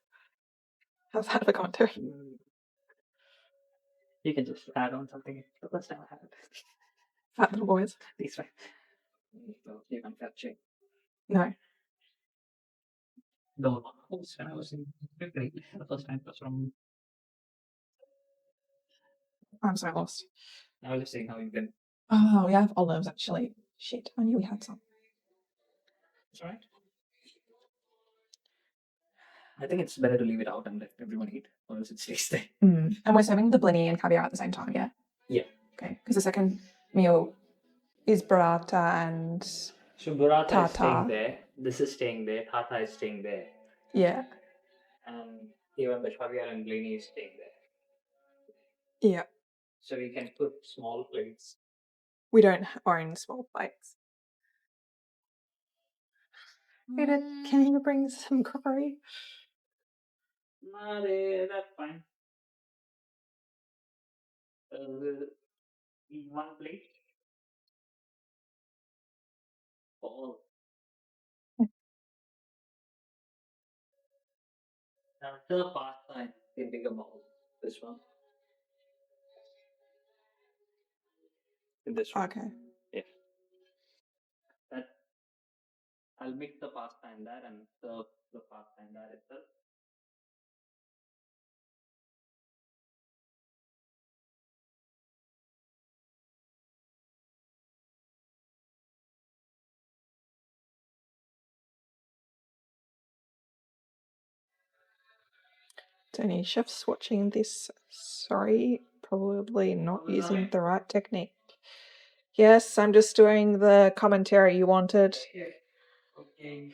How's that for commentary? You can just add on something. The first time I had it. Fat little boys. These way. You can capture. No. The holes when I was in fifth grade. The first time was from. I'm so lost. I was just saying how you can. Oh, we have olives actually. Shit, I knew we had some. That's right. I think it's better to leave it out and let everyone eat, or else it stays there. And we're serving the blini and caviar at the same time, yeah? Yeah. Okay, because the second meal is burrata and So burrata is staying Tata. there. This is staying there. Tata is staying there. yeah. And even the caviar and blini is staying there. Yeah. So we can put small plates. We don't own small plates. Peter, can you bring some crockery? No, that's fine. One plate. For the pasta in bigger bowl. This one. In this one. Okay. Yeah. That I'll mix the pasta in that and serve the pasta in that itself. To any chefs watching this, sorry, probably not using the right technique. Yes, I'm just doing the commentary you wanted. Okay.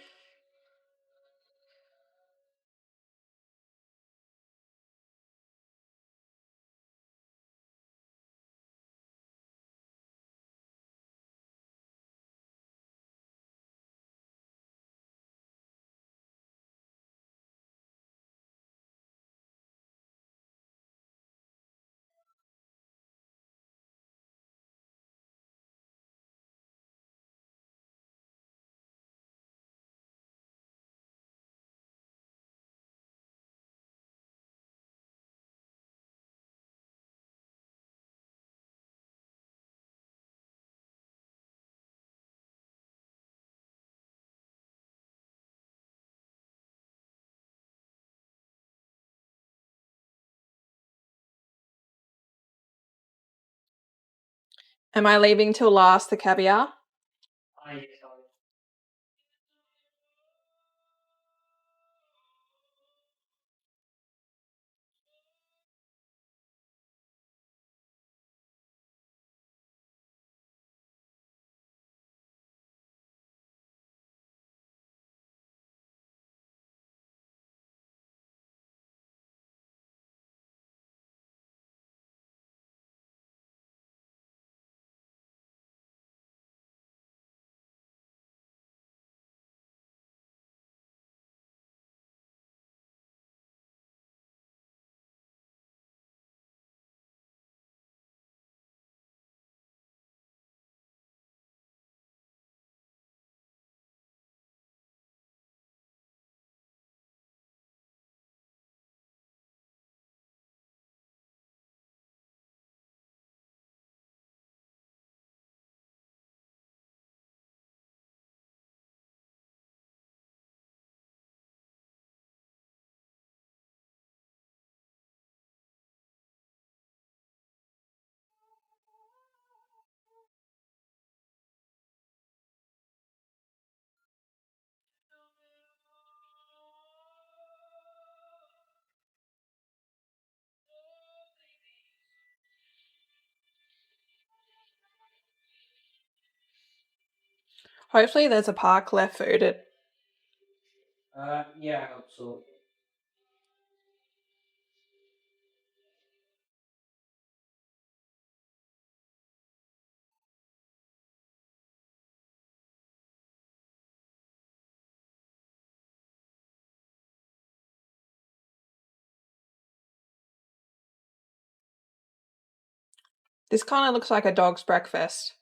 Am I leaving till last the caviar? Sorry. Hopefully there's a park left food at. Yeah, I hope so. This kind of looks like a dog's breakfast.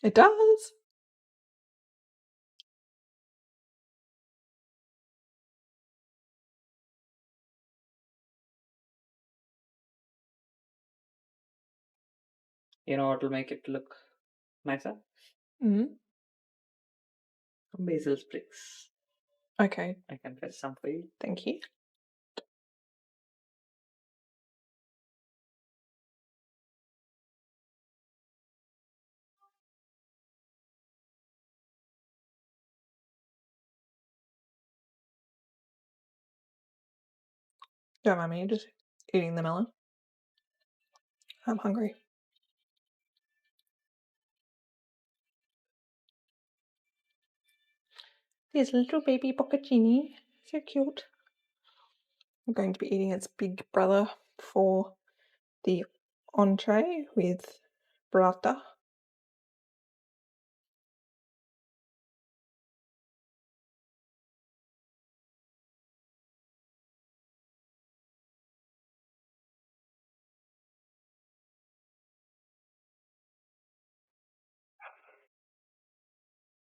It does. You know what will make it look nicer? Mm. Some basil sprigs. Okay, I can fetch some for you. thank you. Don't mind me, just eating the melon. I'm hungry. There's a little baby bocconcini. So cute. I'm going to be eating its big brother for the entree with burrata.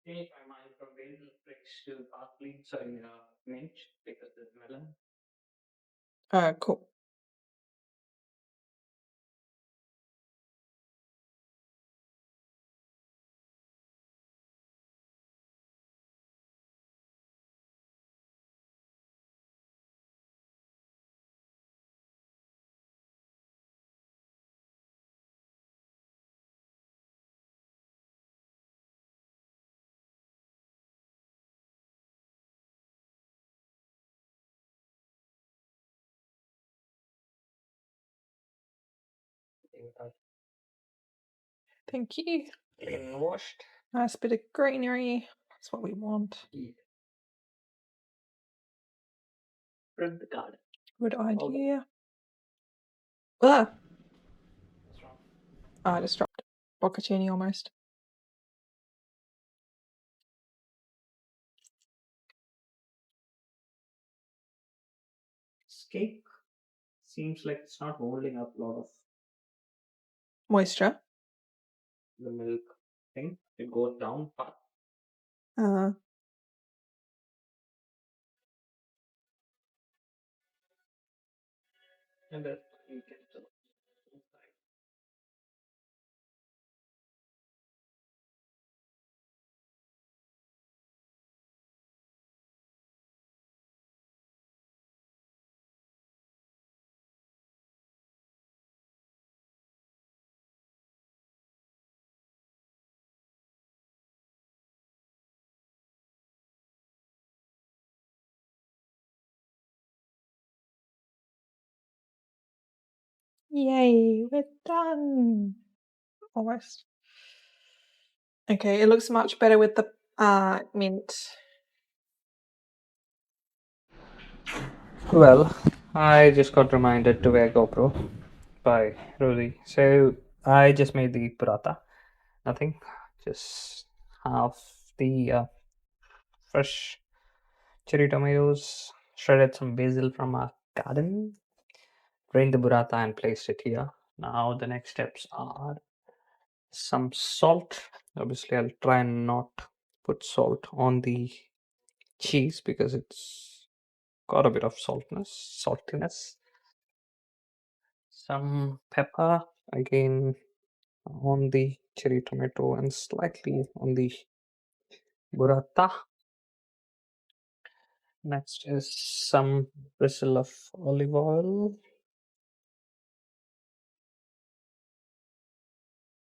Change my mind from basil sprigs to parsley, sorry, mint, because there's melon. Cool. Thank you. Clean washed. Nice bit of greenery. That's what we want. Yeah. From the garden. Good Okay. idea. Ah! What's wrong? I just dropped bocconcini almost. This cake seems like it's not holding up a lot of Moisture. the milk thing. It goes down, but Uh, and then you can tell. yay, we're done. Almost. Okay, it looks much better with the mint. Well, I just got reminded to wear GoPro by Rosie. So I just made the paratha. Nothing. Just half the fresh cherry tomatoes, shredded some basil from our garden, drained the burrata and placed it here. Now the next steps are some salt. Obviously, I'll try and not put salt on the cheese because it's got a bit of saltiness. Some pepper again on the cherry tomato and slightly on the burrata. Next is some bristle of olive oil.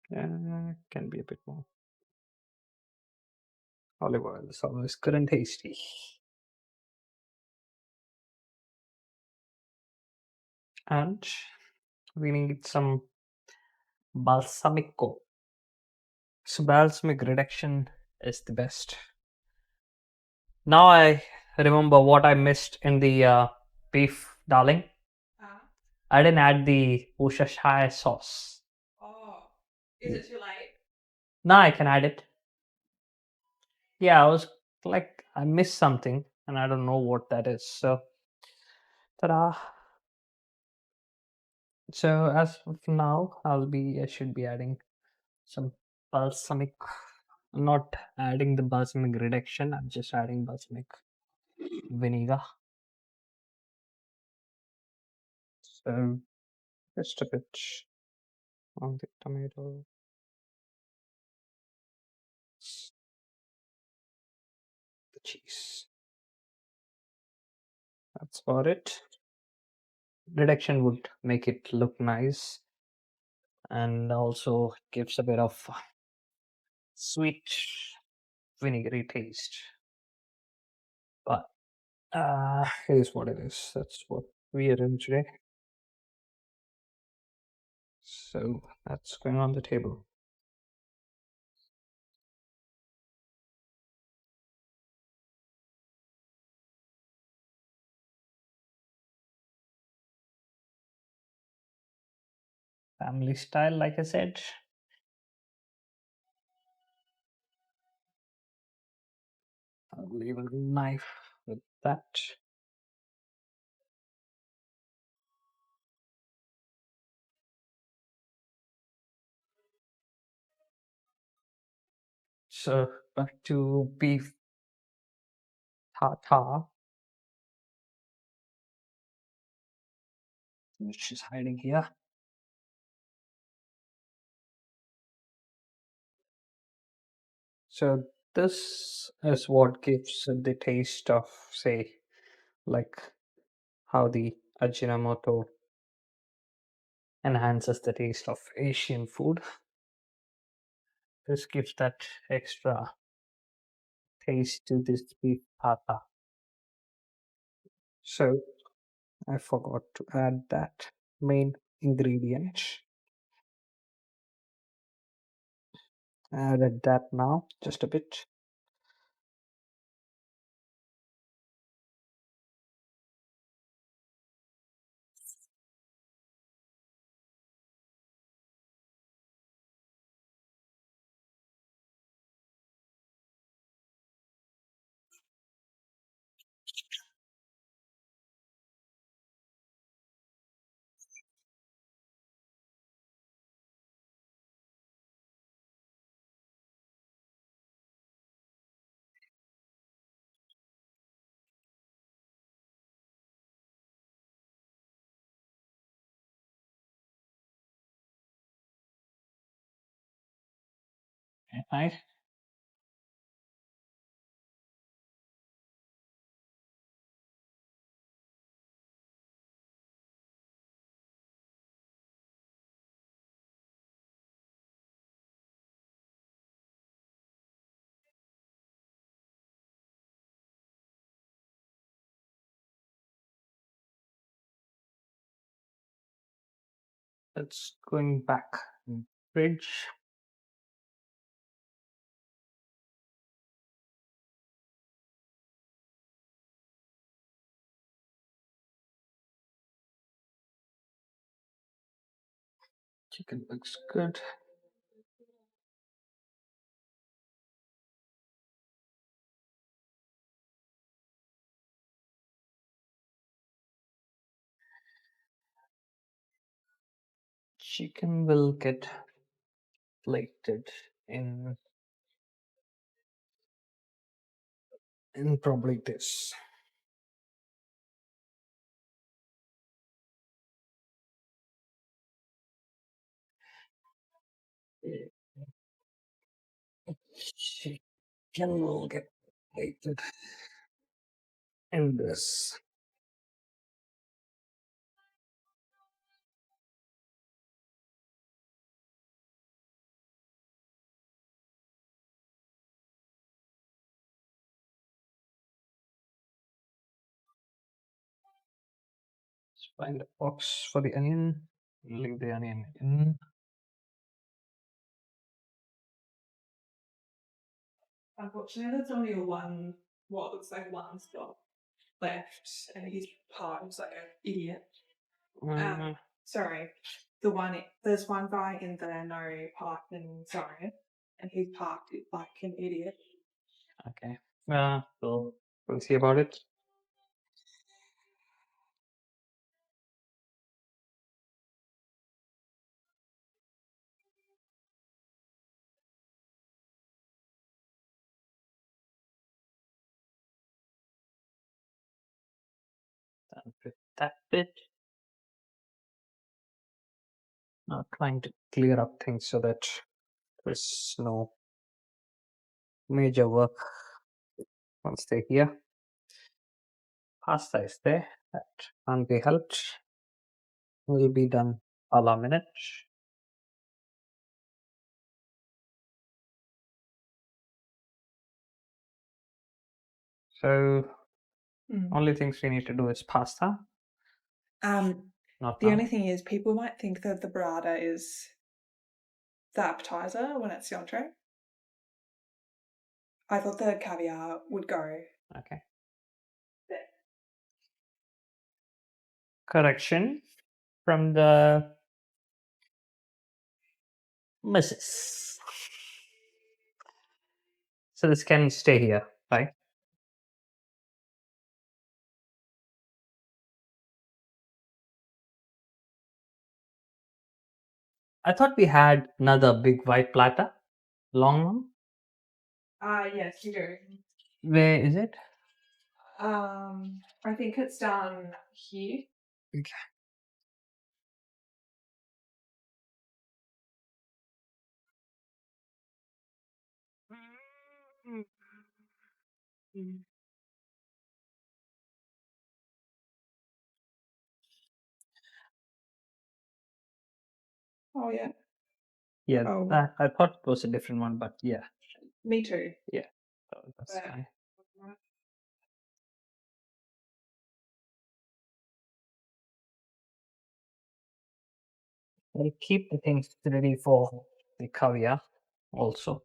Can be a bit more. Olive oil is always good and tasty. And we need some balsamico. So balsamic reduction is the best. Now I remember what I missed in the beef darling. I didn't add the Worcestershire sauce. Oh, is it too late? Now I can add it. Yeah, I was like, I missed something and I don't know what that is. So, ta-da. So as of now, I should be adding some balsamic. I'm not adding the balsamic reduction. I'm just adding balsamic vinegar. So just a bit on the tomato. cheese. That's about it. Reduction would make it look nice and also gives a bit of sweet vinegary taste. But it is what it is. That's what we are doing today. So that's going on the table. Family style, like I said. I'll leave a knife with that. So back to beef tartare, which is hiding here. So this is what gives the taste of, say, like how the Ajinomoto enhances the taste of Asian food. This gives that extra taste to this beef tartare. So I forgot to add that main ingredient. Added that now, just a bit. Right? It's going back in fridge. Chicken looks good. Chicken will get plated in probably this. Chicken will get plated in this. Let's find a box for the onion. Leave the onion in. Unfortunately, there's only what looks like one spot left, and he's parked like an idiot. Uh, Sorry, there's one guy in there no parking zone, and he's parked it like an idiot. okay. We'll see about it. Done with that bit. Now trying to clear up things so that there's no major work I'll stay here. Pasta is there. That can't be helped. Will be done a la minute. So only things we need to do is pasta. Not The now. only thing is, people might think that the burrata is the appetizer when it's the entree. I thought the caviar would go. Okay. Correction from the Mrs. So this can stay here, right? I thought we had another big white platter. Long one? Yes, you do. Where is it? I think it's down here. Okay. Oh yeah. Yeah, Oh. I thought it was a different one, but yeah. Me too. Yeah. That's But- fine. I'll keep the things ready for the caviar also.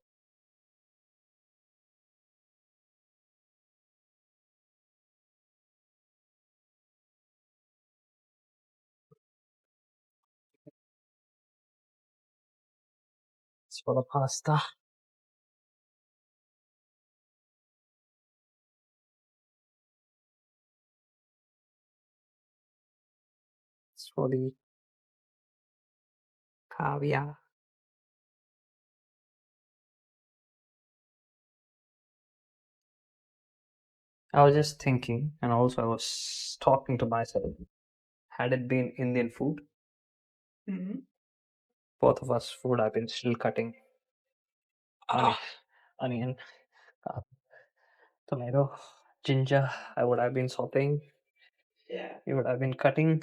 It's for the pasta. It's for the caviar. I was just thinking, and also I was talking to myself. Had it been Indian food, both of us would have been still cutting onion, uh, tomato, ginger. I would have been sauteing. Yeah. You would have been cutting,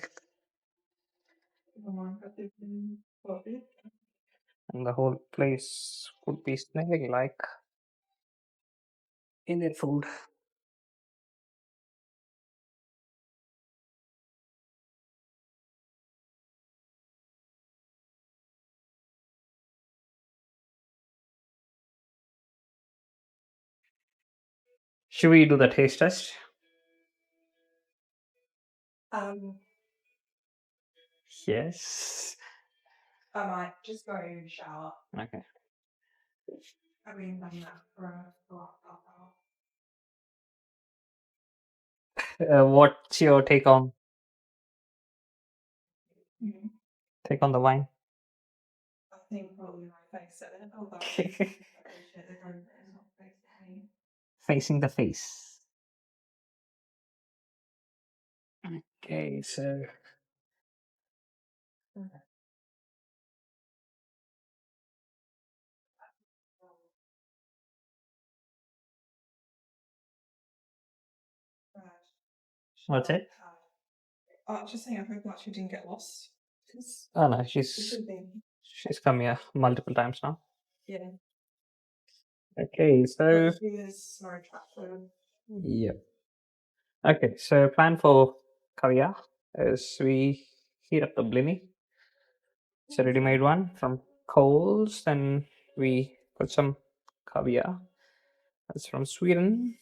and the whole place would be smelling like Indian food. Should we do the taste test? Yes. I might just go shower. Okay. I've been done that for a half hour. What's your take on Mm-hmm. the wine? I think probably my face said it, although I appreciate the group is not facing me. Facing the face. Okay, so what's it? Oh, just saying, I hope that she didn't get lost. Oh no, This she's has been, come here multiple times now. yeah. Okay, so But she is no attractive. yeah. Okay, so plan for caviar is we heat up the blini. It's a ready-made one from Coles. Then we put some caviar. That's from Sweden.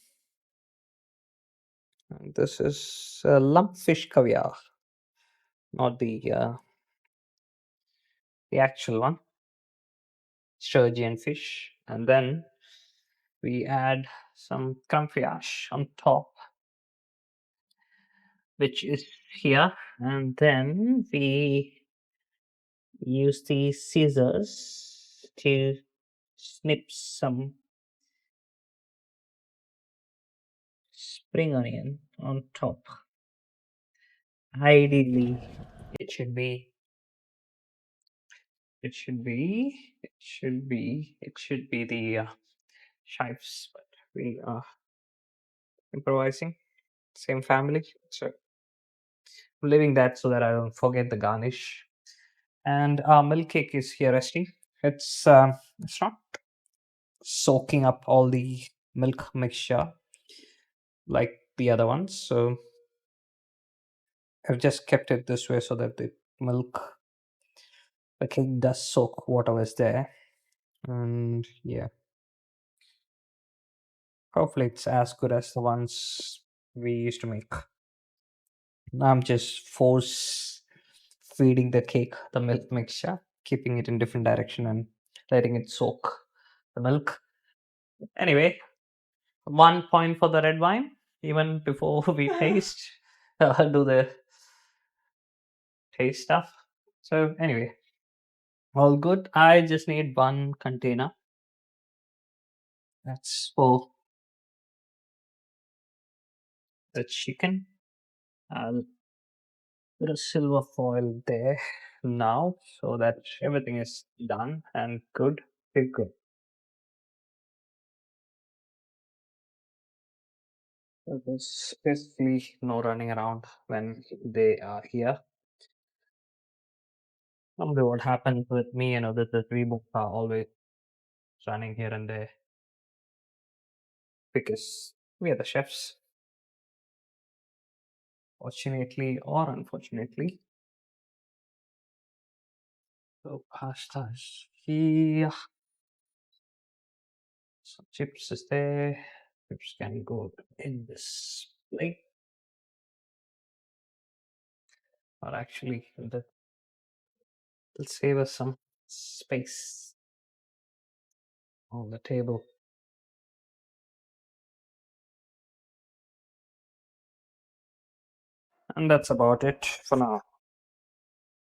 And this is lumpfish caviar, not the actual one. Sturgeon fish, and then we add some comfrey on top, which is here, and then we use the scissors to snip some spring onion on top. Ideally, it should be the chives, but we improvising, same family. So I'm leaving that so that I don't forget the garnish. And our milk cake is here, Esti. It's not soaking up all the milk mixture like the other ones. So I've just kept it this way so that the cake does soak whatever is there. And yeah, hopefully it's as good as the ones we used to make. I'm just force feeding the cake the milk mixture, keeping it in different direction and letting it soak the milk. Anyway, 1 point for the red wine. Even before we taste, do the taste stuff. So anyway, all good. I just need one container. That's for the chicken. I'll put a silver foil there now so that everything is done and good. Okay, good. So there's basically no running around when they are here. Normally, what happens with me and others is we both are always running here and there because we are the chefs, fortunately or unfortunately. So pasta is here. Some chips is there. Chips can go in this plate. Or actually, it'll save us some space on the table. And that's about it for now.